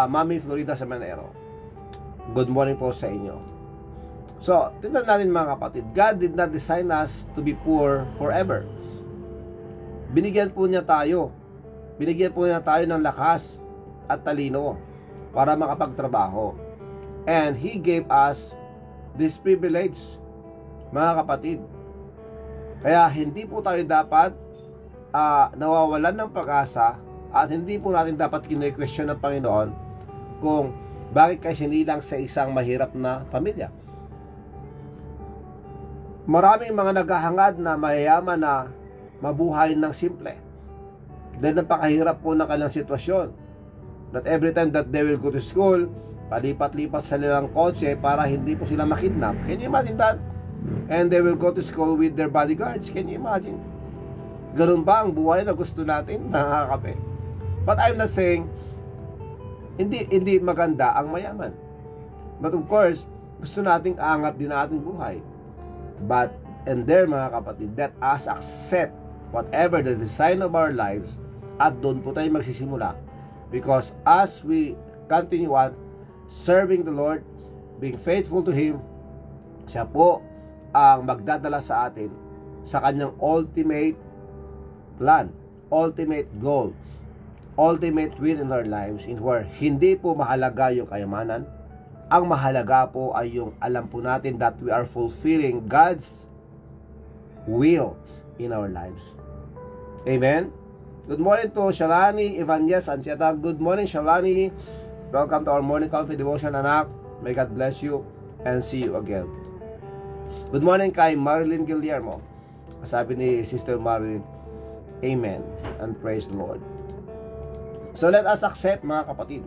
Mami Florida Semanero. Good morning po sa inyo. So, tingnan natin mga kapatid. God did not design us to be poor forever. Binigyan po niya tayo ng lakas at talino para makapagtrabaho. And He gave us this privilege, mga kapatid. Kaya hindi po tayo dapat nawawalan ng pag-asa at hindi po natin dapat kine-question ng Panginoon kung bakit kayo sinilang sa isang mahirap na pamilya. Maraming mga naghahangad na mayayaman na mabuhay ng simple. Dahil napakahirap po ng kanilang sitwasyon. That every time that they will go to school, palipat-lipat sa nilang kotse para hindi po sila makidnap. Can you imagine that? And they will go to school with their bodyguards. Can you imagine? Ganun ba ang buhay na gusto natin? Nakakape. But I'm not saying hindi maganda ang mayaman. But of course, gusto nating angat din ang ating buhay. But, and there mga kapatid, let us accept whatever the design of our lives at doon po tayo magsisimula. Because as we continue on serving the Lord, being faithful to Him, siya po ang magdadala sa atin sa kanyang ultimate plan, ultimate goal, ultimate will in our lives, in where hindi po mahalaga yung kayamanan. Ang mahalaga po ay yung alam po natin that we are fulfilling God's will in our lives. Amen? Good morning to Shalani Ibanez Anchieta. Good morning, Shalani. Welcome to our morning coffee devotion, anak. May God bless you and see you again. Good morning kay Marilyn Guillermo. Sabi ni Sister Marilyn, Amen and praise the Lord. So let us accept, mga kapatid.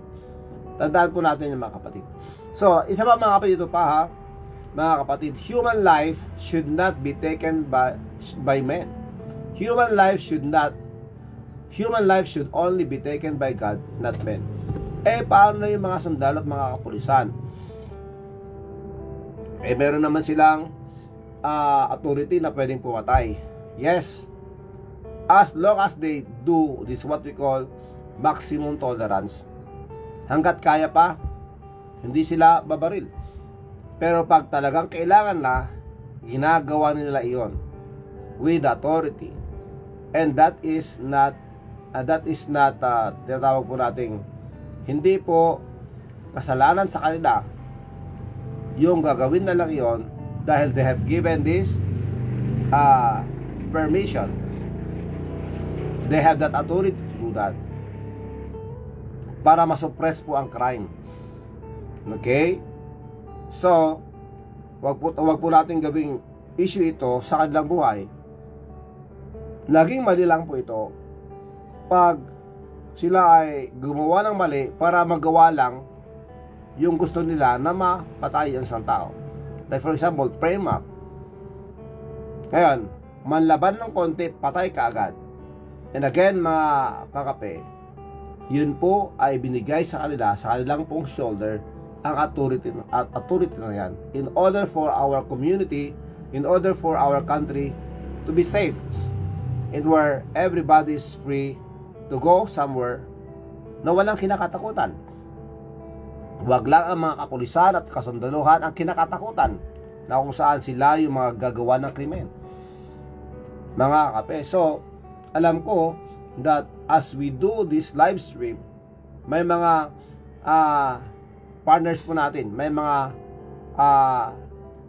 Tandaan po natin yung mga kapatid. So, isa pa mga kapatid, ito pa ha, mga kapatid, human life should not be taken by men. Human life should only be taken by God, not men. Eh, paano na yung mga sundalo at mga kapulisan? Eh, meron naman silang authority na pwedeng pumatay. Yes, as long as they do this what we call maximum tolerance. Hanggat kaya pa, hindi sila babaril. Pero pag talagang kailangan na, ginagawa nila iyon with authority. And that is not tinatawag po nating hindi po kasalanan sa kanila yung gagawin na lang iyon dahil they have given this permission. They have that authority to do that para masuppress po ang crime. Okay? So, wag po natin gawing issue ito sa kanilang buhay. Laging mali lang po ito pag sila ay gumawa ng mali para magawa lang yung gusto nila na mapatay ang isang tao. Like for example, frame up. Ngayon, manlaban ng konti, patay ka agad. And again, mga kakape, yun po ay binigay sa kanila, sa kanilang pong shoulder, ang authority na yan. In order for our community, in order for our country to be safe. and where everybody is free to go somewhere na walang kinakatakutan. Huwag lang ang mga kapulisan at kasundaluhan ang kinakatakutan na kung saan sila yung mga gagawa ng krimen. Mga kape, so alam ko that as we do this live stream, may mga partners po natin, may mga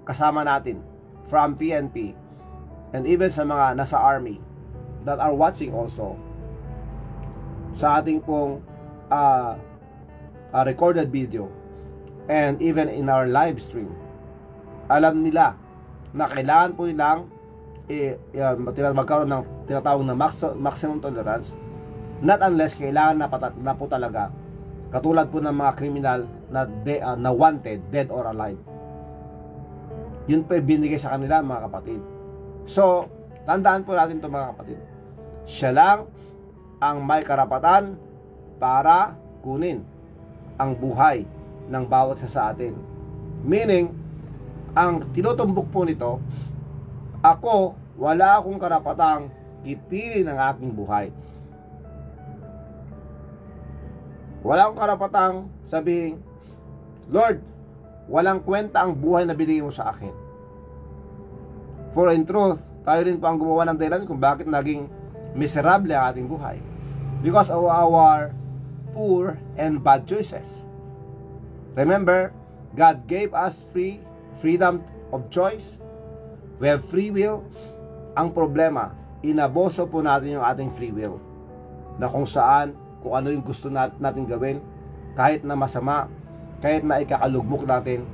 kasama natin from PNP and even sa mga nasa army that are watching also sa ating pong recorded video and even in our live stream. Alam nila na kailangan po nilang magkaroon ng tinatawag na maximum tolerance, not unless kailangan na po talaga, katulad po ng mga kriminal na wanted, dead or alive. Yun po binigay sa kanila, mga kapatid. So tandaan po natin ito, mga kapatid, siya lang ang may karapatan para kunin ang buhay ng bawat isa sa atin. Meaning, ang tinutumbok po nito, ako, wala akong karapatang itilin ang aking buhay. Wala akong karapatang sabihin, Lord, walang kwenta ang buhay na binigay mo sa akin. For in truth, tayo rin po ang gumawa ng dahilan kung bakit naging miserable ang ating buhay. Because of our poor and bad choices. Remember, God gave us freedom of choice. We have free will. Ang problema, inaboso po natin yung ating free will. Na kung saan, kung ano yung gusto natin gawin, kahit na masama, kahit na ikakalugmok natin,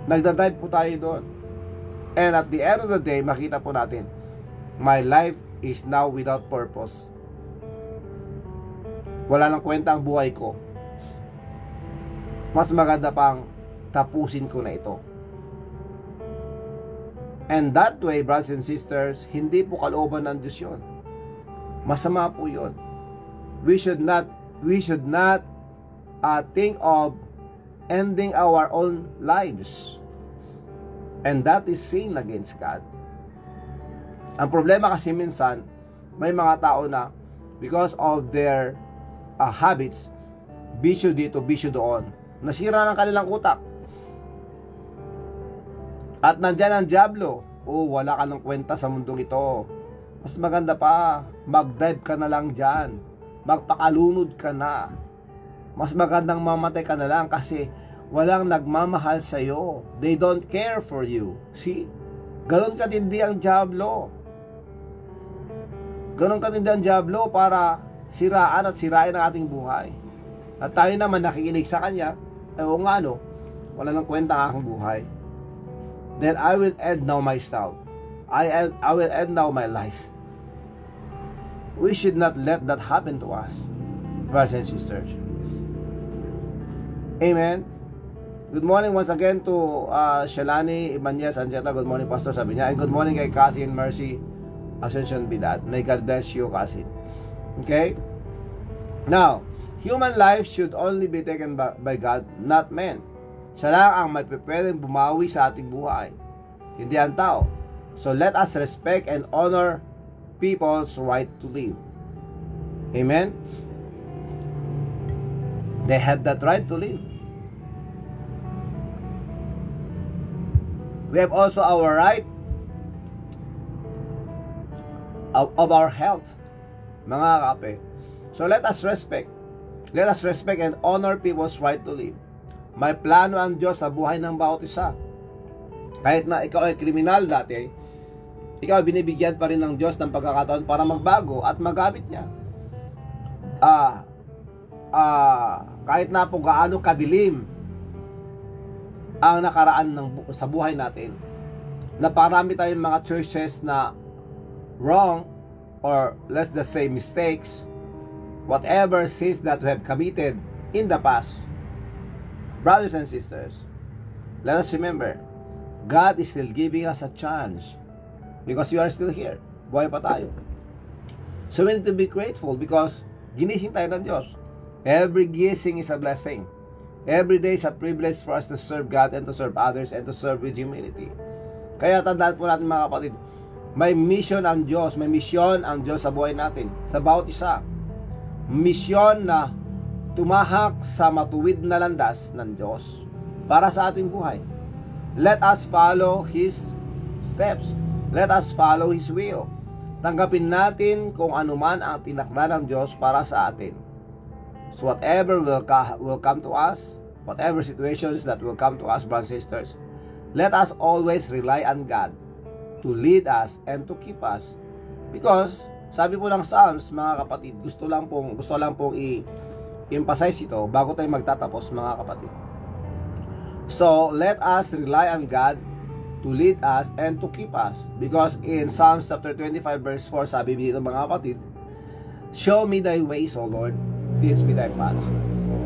nagdadrive po tayo doon. And at the end of the day, makita po natin, my life is now without purpose. Wala nang kwenta ang buhay ko. Mas maganda pang tapusin ko na ito. And that way, brothers and sisters, hindi po kalooban ng Diyos yun. Masama po yun. We should not think of ending our own lives. And that is sin against God. Ang problema kasi minsan, may mga tao na because of their habits, bisyo dito, bisyo doon, nasira ng kanilang utak. At nandyan ang dyablo, wala ka ng kwenta sa mundong ito. Mas maganda pa, mag-dive ka na lang dyan, magpakalunod ka na. Mas magandang mamatay ka na lang kasi walang nagmamahal sa'yo. They don't care for you. See? Ganon katindi ang dyablo. Ganon katindi ang dyablo para siraan at sirain ang ating buhay. At tayo naman nakikinig sa kanya, o nga no, wala nang kwenta ang aking buhay. Then I will end now myself. I will end now my life. We should not let that happen to us, brothers and sisters. Amen. Good morning once again to Shalani Ibanez Anjeta. Good morning, Pastor, sabi niya. And good morning kay Cassie and Mercy Ascension Bidat. May God bless you, Cassie. Okay? Now, human life should only be taken by God, not men. Siya lang ang may pwedeng bumawi sa ating buhay, hindi ang tao. So let us respect and honor people's right to live. Amen? They have that right to live. We have also our right of our health, mga kape. So let us respect and honor people's right to live. May plano ang Diyos sa buhay ng bawat isa. Kahit na ikaw ay kriminal dati, ikaw binibigyan pa rin ng Diyos ng pagkakataon para magbago at magamit niya. Kahit na po gaano kadilim ang nakaraan sa buhay natin, na parami tayong mga choices na wrong, or let's just say mistakes, whatever sins that we have committed in the past, brothers and sisters, let us remember, God is still giving us a chance because you are still here. Buhay pa tayo. So we need to be grateful because ginising tayo ng Diyos. Every gising is a blessing. Every day is a privilege for us to serve God and to serve others and to serve with humility. Kaya tandaan po natin, mga kapatid, May mission ang Diyos. May misyon ang Diyos sa buhay natin. Sa bawat isa. Misyon na tumahak sa matuwid na landas ng Diyos para sa ating buhay. Let us follow His steps. Let us follow His will. Tanggapin natin kung anuman ang tinakda ng Diyos para sa atin. So whatever will come to us, whatever situations that will come to us, brothers and sisters, let us always rely on God to lead us and to keep us. Because sabi po ng Psalms, mga kapatid, gusto lang pong i-emphasize ito bago tayo magtatapos, mga kapatid. So let us rely on God to lead us and to keep us. Because in Psalms chapter 25 verse 4, sabi dito, mga kapatid, show me thy ways, O Lord, teach me thy paths.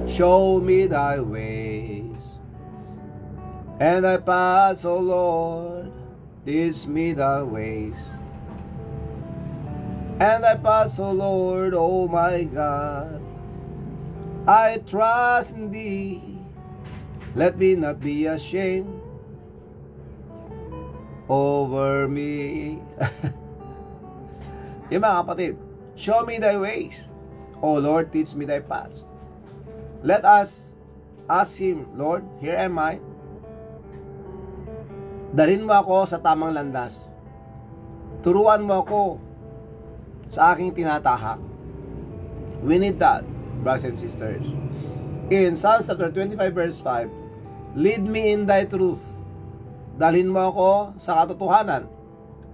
Show me thy ways and thy paths, O Lord, teach me thy ways and thy paths, O Lord, O my God. I trust in thee, let me not be ashamed over me. Yung mga kapatid, show me thy ways, O Lord, teach me thy paths. Let us ask Him, Lord, here am I. Dalhin mo ako sa tamang landas. Turuan mo ako sa aking tinatahak. We need that, brothers and sisters. In Psalms chapter 25 verse 5, lead me in thy truth. Dalhin mo ako sa katotohanan,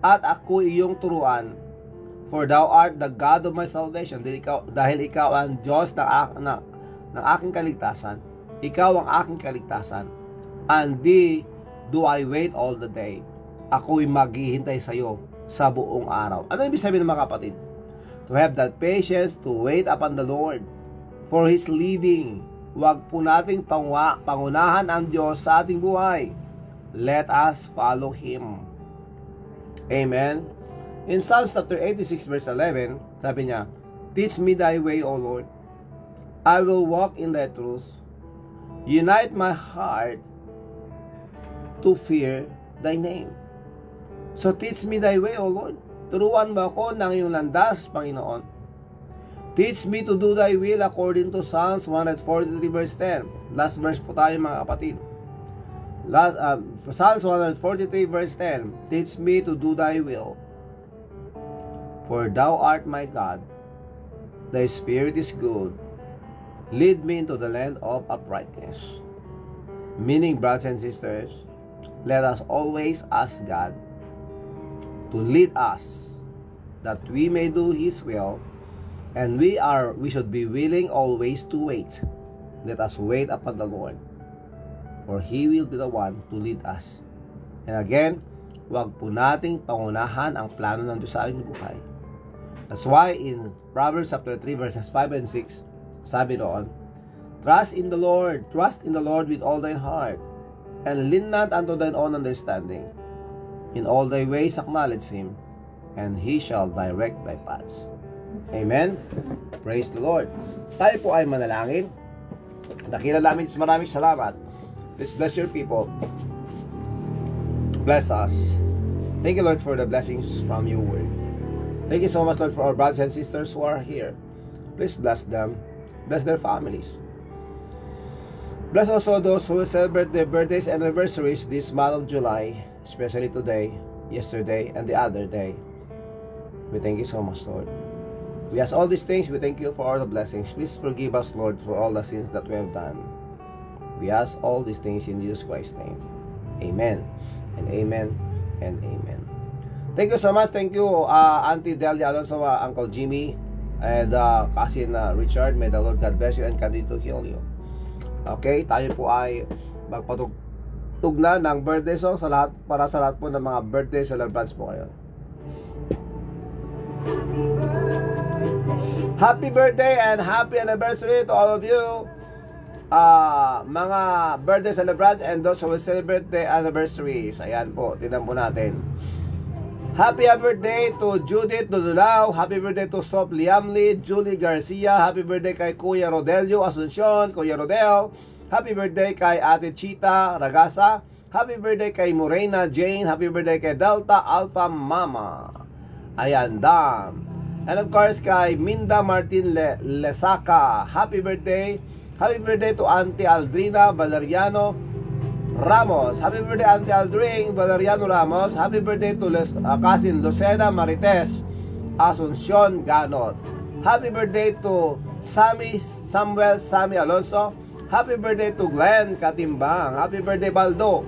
at ako iyong turuan. For thou art the God of my salvation. Dahil ikaw ang Diyos ng aking kaligtasan. Ikaw ang aking kaligtasan. And thee do I wait all the day. Ako'y maghihintay sa iyo sa buong araw. Ano ibig sabihin ng mga kapatid? To have that patience to wait upon the Lord for His leading. Huwag po nating pangunahan ang Diyos sa ating buhay. Let us follow Him. Amen. In Psalms chapter 86 verse 11, sabi niya, teach me thy way, O Lord. I will walk in thy truth. Unite my heart to fear thy name. So teach me thy way, O Lord. Turuan mo ako ng iyong landas, Panginoon. Teach me to do thy will according to Psalms 143 verse 10. Last verse po tayo, mga kapatid. Psalms 143 verse 10. Teach me to do thy will. For thou art my God. Thy spirit is good. Lead me into the land of uprightness. Meaning, brothers and sisters, let us always ask God to lead us that we may do His will, and we should be willing always to wait. Let us wait upon the Lord, for He will be the one to lead us. And again, huwag po nating pangunahan ang plano ng Diyos sa ating buhay. That's why in Proverbs chapter 3 verses 5 and 6, sabi doon, trust in the Lord with all thine heart, and lean not unto thine own understanding. In all thy ways acknowledge Him, and He shall direct thy paths. Amen? Praise the Lord. Tayo po ay manalangin. Dakila namin, maraming salamat. Please bless your people. Bless us. Thank you, Lord, for the blessings from your word. Thank you so much, Lord, for our brothers and sisters who are here. Please bless them. Bless their families. Bless also those who celebrate their birthdays and anniversaries this month of July, especially today, yesterday, and the other day. We thank you so much, Lord. We ask all these things. We thank you for all the blessings. Please forgive us, Lord, for all the sins that we have done. We ask all these things in Jesus Christ's name. Amen. And amen. And amen. Thank you so much. Thank you, Auntie Delia Alonso, Uncle Jimmy, and Cousin Richard. May the Lord God bless you and continue to heal you. Okay, tayo po ay magpatugtog ng birthday song para sa lahat po ng mga birthday celebrants po kayo. Happy birthday and happy anniversary to all of you, mga birthday celebrants and those who will celebrate their anniversaries. Ayan po, tignan po natin. Happy birthday to Judith Dudulao. Happy birthday to Sof Liamli, Julie Garcia. Happy birthday kay Kuya Rodelio Asuncion, Kuya Rodel. Happy birthday kay Ate Chita Ragasa. Happy birthday kay Morena Jane. Happy birthday kay Delta Alpha Mama. Ayan, Dam. And of course, kay Minda Martin Lesaka. Happy birthday. Happy birthday to Auntie Aldrina Valeriano Ramos. Happy birthday, Auntie Aldrin Valeriano Ramos. Happy birthday to cousin Lucena Marites Asuncion Ganot. Happy birthday to Samuel Alonso. Happy birthday to Glenn Katimbang. Happy birthday, Baldo.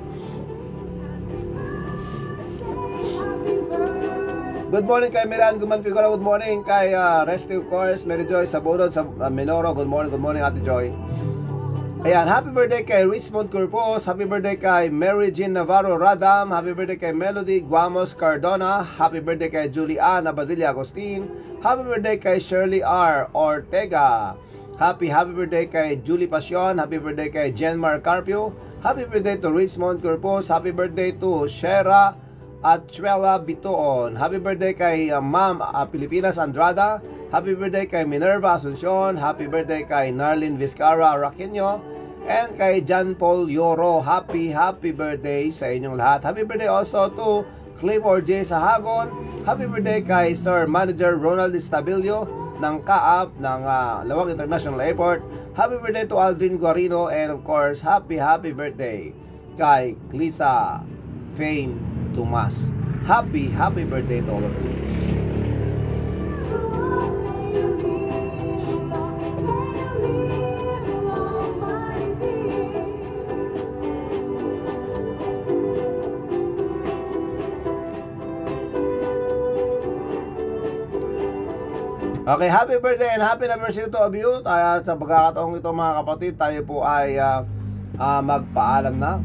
Good morning kay Miran Guman Figura. Good morning kay Restive Course Mary Joy Sabodon sa Minoro. Good morning Ate Joy. Ayan, happy birthday kay Richmond Corpus. Happy birthday kay Mary Jean Navarro Radam. Happy birthday kay Melody Guamos Cardona. Happy birthday kay Juliana Badilla Agustin. Happy birthday kay Shirley R. Ortega. Happy birthday kay Julie Pasion. Happy birthday kay Jenmar Carpio. Happy birthday to Richmond Corpus. Happy birthday to Shera at Chuela Bitoon. Happy birthday kay Ma'am Pilipinas Andrada. Happy birthday kay Minerva Asuncion. Happy birthday kay Narlin Vizcarra Raqueño. And kay John Paul Yoro. Happy birthday sa inyong lahat. Happy birthday also to Clifford J. Sahagon. Happy birthday kay Sir Manager Ronald Estabilio ng CAAP ng Lawag International Airport. Happy birthday to Aldrin Guarino. And of course, happy birthday kay Glisa Fame Tomas. Happy birthday to all of you. Okay, happy birthday and happy anniversary to all of you. Sa pagkakataong ito mga kapatid, tayo po ay magpaalam na.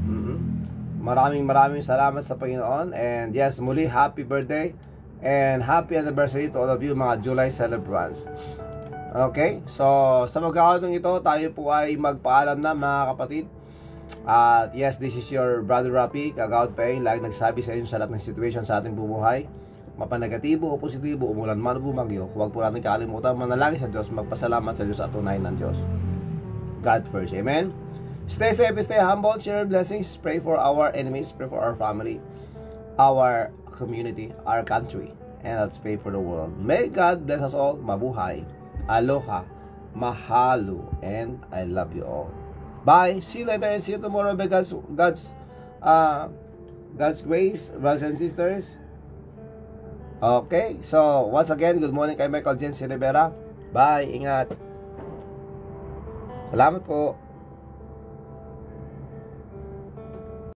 Maraming salamat sa Panginoon. And yes, muli, happy birthday and happy anniversary to all of you mga July celebrants. Okay, so sa pagkakataong ito, tayo po ay magpaalam na mga kapatid. At yes, this is your brother Rapi, Kagawad Pay. Lagi nagsabi sa inyo sa lahat ng situation sa ating bubuhay, mapanegatibo o positibo, umulan man o bumagyo, huwag po natin kakalimutan manalangin sa Diyos, magpasalamat sa Diyos at tunayan ng Diyos. God first, amen. Stay safe, stay humble, share blessings, pray for our enemies, pray for our family, our community, our country, and let's pray for the world. May God bless us all. Mabuhay, aloha, mahalo, and I love you all. Bye, see you later and see you tomorrow by God's grace, brothers and sisters. Okay, so once again, good morning kay Michael Jensen Rivera. Bye, ingat. Salamat po.